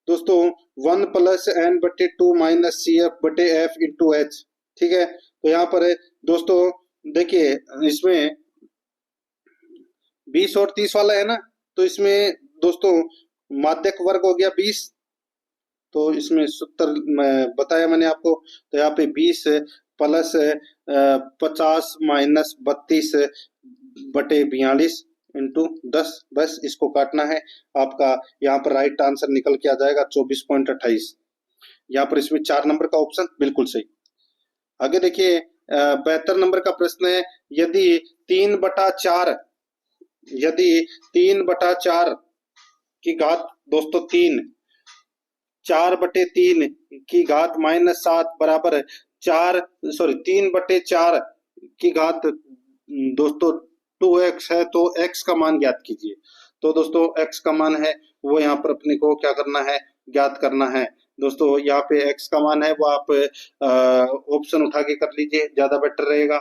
दोस्तों, 1 + n/2 - CF/F × H। ठीक है, तो यहाँ पर दोस्तों देखिए, इसमें 20 और 30 वाला है ना, तो इसमें दोस्तों माध्यक वर्ग हो गया 20। तो इसमें सूत्र बताया मैंने आपको। तो यहाँ पे 20 + 50 - 32/42 × 10, बस इसको काटना है। आपका यहाँ पर राइट आंसर निकल के आ जाएगा 24.28। यहाँ पर इसमें 4 नंबर का ऑप्शन बिल्कुल सही। आगे देखिए, 72 नंबर का प्रश्न है, यदि 3/4 की घात दोस्तों 3, 4/3 की घात -7 बराबर 3/4 की घात दोस्तों 2x है, तो x का मान ज्ञात कीजिए। तो दोस्तों x का मान है वो यहाँ पर अपने को क्या करना है, ज्ञात करना है। दोस्तों यहाँ पे x का मान है वो आप ऑप्शन उठा के कर लीजिए, ज्यादा बेटर रहेगा।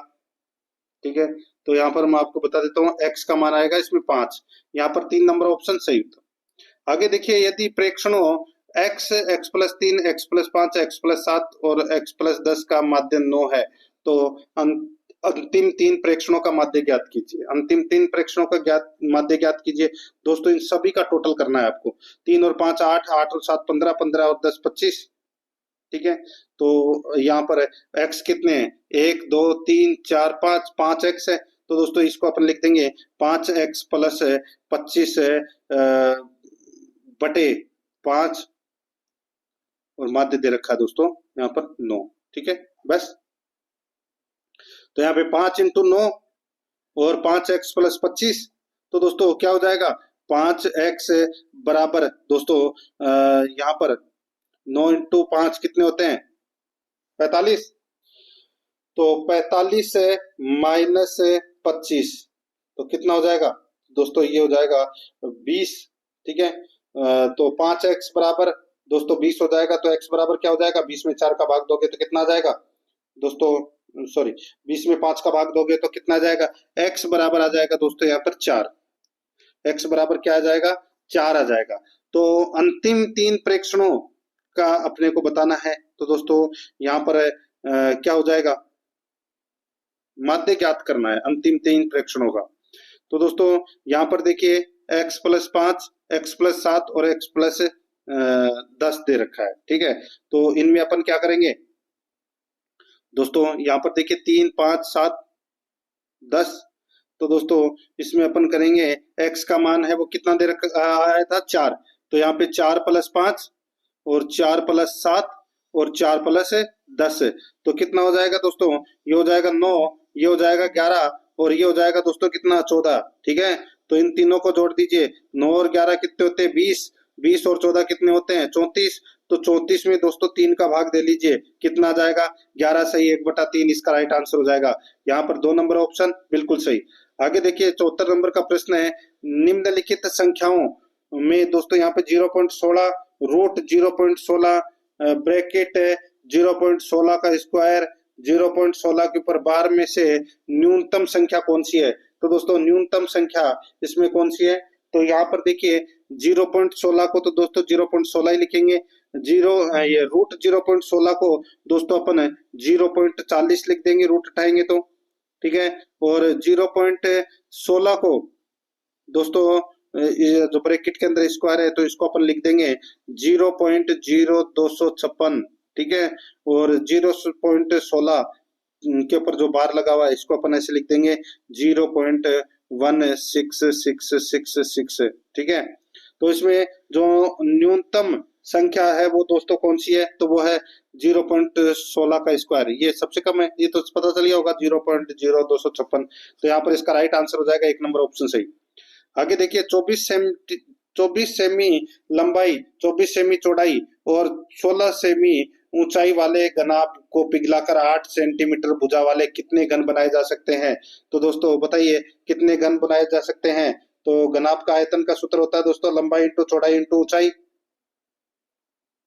ठीक है, तो यहाँ पर मैं आपको बता देता हूँ, x का मान आएगा इसमें 5। यहाँ पर 3 नंबर ऑप्शन सही होता। आगे देखिए, यदि प्रेक्षणों x, x+3, x+5, x+7 और x+10 का माध्य 9 है, तो अंतिम 3 प्रेक्षणों का माध्य ज्ञात कीजिए। अंतिम 3 प्रेक्षणों का माध्य ज्ञात कीजिए। दोस्तों इन सभी का टोटल करना है आपको। 3 और 5 8, 8 और 7 15, 15 और 10 25। ठीक है, तो यहाँ पर x कितने हैं, 1 2 3 4 5 x है। तो दोस्तों इसको अपन लिख देंगे 5x + 25 बटे 5 और माध्य दे रखा है दोस्तों यहाँ पर 9। ठीक है, बस। तो यहाँ पे 5 इंटू 9 और 5x प्लस 25, तो दोस्तों क्या हो जाएगा 5x बराबर दोस्तों यहाँ पर 9 इंटू 5 कितने होते हैं 45, तो 45 माइनस 25 तो कितना हो जाएगा दोस्तों, ये हो जाएगा 20। ठीक है, तो 5x बराबर दोस्तों 20 हो जाएगा, तो x बराबर क्या हो जाएगा 20 में 4 का भाग दोगे तो कितना आ जाएगा दोस्तों, सॉरी 20 में 5 का भाग दोगे तो कितना आ जाएगा, x बराबर आ जाएगा दोस्तों यहाँ पर 4। x बराबर क्या आ जाएगा 4 आ जाएगा। तो अंतिम 3 प्रेक्षणों का अपने को बताना है, तो दोस्तों यहाँ पर क्या हो जाएगा, माध्य ज्ञात करना है अंतिम 3 प्रेक्षणों का। तो दोस्तों यहाँ पर देखिए x प्लस 5, x प्लस 7 और x प्लस 10 दे रखा है। ठीक है, तो इनमें अपन क्या करेंगे दोस्तों, यहाँ पर देखिए 3, 5, 7, 10, तो दोस्तों इसमें अपन करेंगे x का मान है वो कितना दे रखा आया था 4, तो यहाँ पे 4 प्लस 5 और 4 प्लस 7 और 4 प्लस 10, तो कितना हो जाएगा दोस्तों, ये हो जाएगा 9, ये हो जाएगा 11 और ये हो जाएगा दोस्तों कितना 14। ठीक है, तो इन तीनों को जोड़ दीजिए, 9 और 11 कितने होते हैं 20, 20 और 14 कितने होते हैं 34, तो 34 में दोस्तों 3 का भाग दे लीजिए, कितना आ जाएगा 11 सही 1/3, इसका राइट आंसर हो जाएगा यहाँ पर 2 नंबर ऑप्शन बिल्कुल सही। आगे देखिए 74 नंबर का प्रश्न है, निम्नलिखित संख्याओं में दोस्तों यहाँ पे 0.16 रूट 0.16 ब्रैकेट 0.16 का स्क्वायर 0.16 के ऊपर बार में से न्यूनतम संख्या कौन सी है, तो दोस्तों न्यूनतम संख्या इसमें कौन सी है, तो यहाँ पर देखिए 0.16 को तो दोस्तों 0.16 ही लिखेंगे, ये रूट 0.16 को दोस्तों अपन 0.40 लिख देंगे रूट उठाएंगे तो। ठीक है, और 0.16 को दोस्तों ये जो ब्रैकेट के अंदर स्क्वायर है तो इसको अपन लिख देंगे 0.0256। ठीक है, और 0.16 के ऊपर जो बार लगा हुआ है इसको अपन ऐसे लिख देंगे 0.16666। ठीक है, तो इसमें जो न्यूनतम संख्या है वो दोस्तों कौन सी है, तो वो है 0.16 का स्क्वायर, ये सबसे कम है, ये तो पता चल गया होगा 0.0256, तो यहाँ पर इसका राइट आंसर हो जाएगा 1 नंबर ऑप्शन सही। आगे देखिए 24 सेमी लंबाई, 24 सेमी चौड़ाई और 16 सेमी ऊंचाई वाले घनाभ को पिघलाकर 8 सेंटीमीटर भुजा वाले कितने घन बनाए जा सकते हैं, तो दोस्तों बताइए कितने घन बनाए जा सकते हैं। तो घनाभ का आयतन का सूत्र होता है दोस्तों लंबाई इंटू चौड़ाई इंटू ऊंचाई।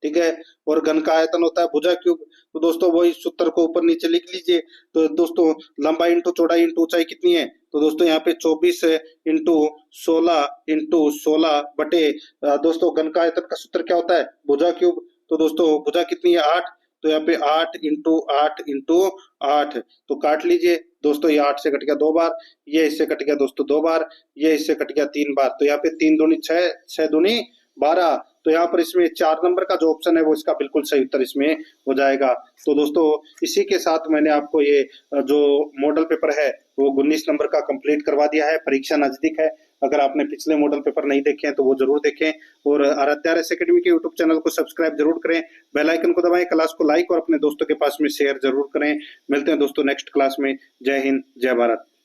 ठीक है, और घन का आयतन होता है भुजा क्यूब, तो दोस्तों वही सूत्र को ऊपर नीचे लिख लीजिए। तो दोस्तों लंबाई इंटू चौड़ाई इंटू ऊंचाई कितनी है, तो दोस्तों यहाँ पे 24 इंटू 16 बटे दोस्तों घन का आयतन का सूत्र क्या होता है भुजा क्यूब, तो दोस्तों भुजा कितनी है 8, तो यहाँ पे 8 इंटू 8 इंटू 8, तो काट लीजिए दोस्तों, ये 8 से कट गया 2 बार, ये इससे कट गया दोस्तों 2 बार, ये इससे कट गया 3 बार, तो यहाँ पे 3 दूनी 6, 6 दूनी 12, तो यहाँ पर इसमें 4 नंबर का जो ऑप्शन है वो इसका बिल्कुल सही उत्तर इसमें हो जाएगा। तो दोस्तों इसी के साथ मैंने आपको ये जो मॉडल पेपर है वो 19 नंबर का कंप्लीट करवा दिया है। परीक्षा नजदीक है, अगर आपने पिछले मॉडल पेपर नहीं देखे हैं तो वो जरूर देखें, और आराध्या RS अकेडमी के यूट्यूब चैनल को सब्सक्राइब जरूर करें, बेल आइकन को दबाएं, क्लास को लाइक और अपने दोस्तों के पास में शेयर जरूर करें। मिलते हैं दोस्तों नेक्स्ट क्लास में। जय हिंद, जय भारत।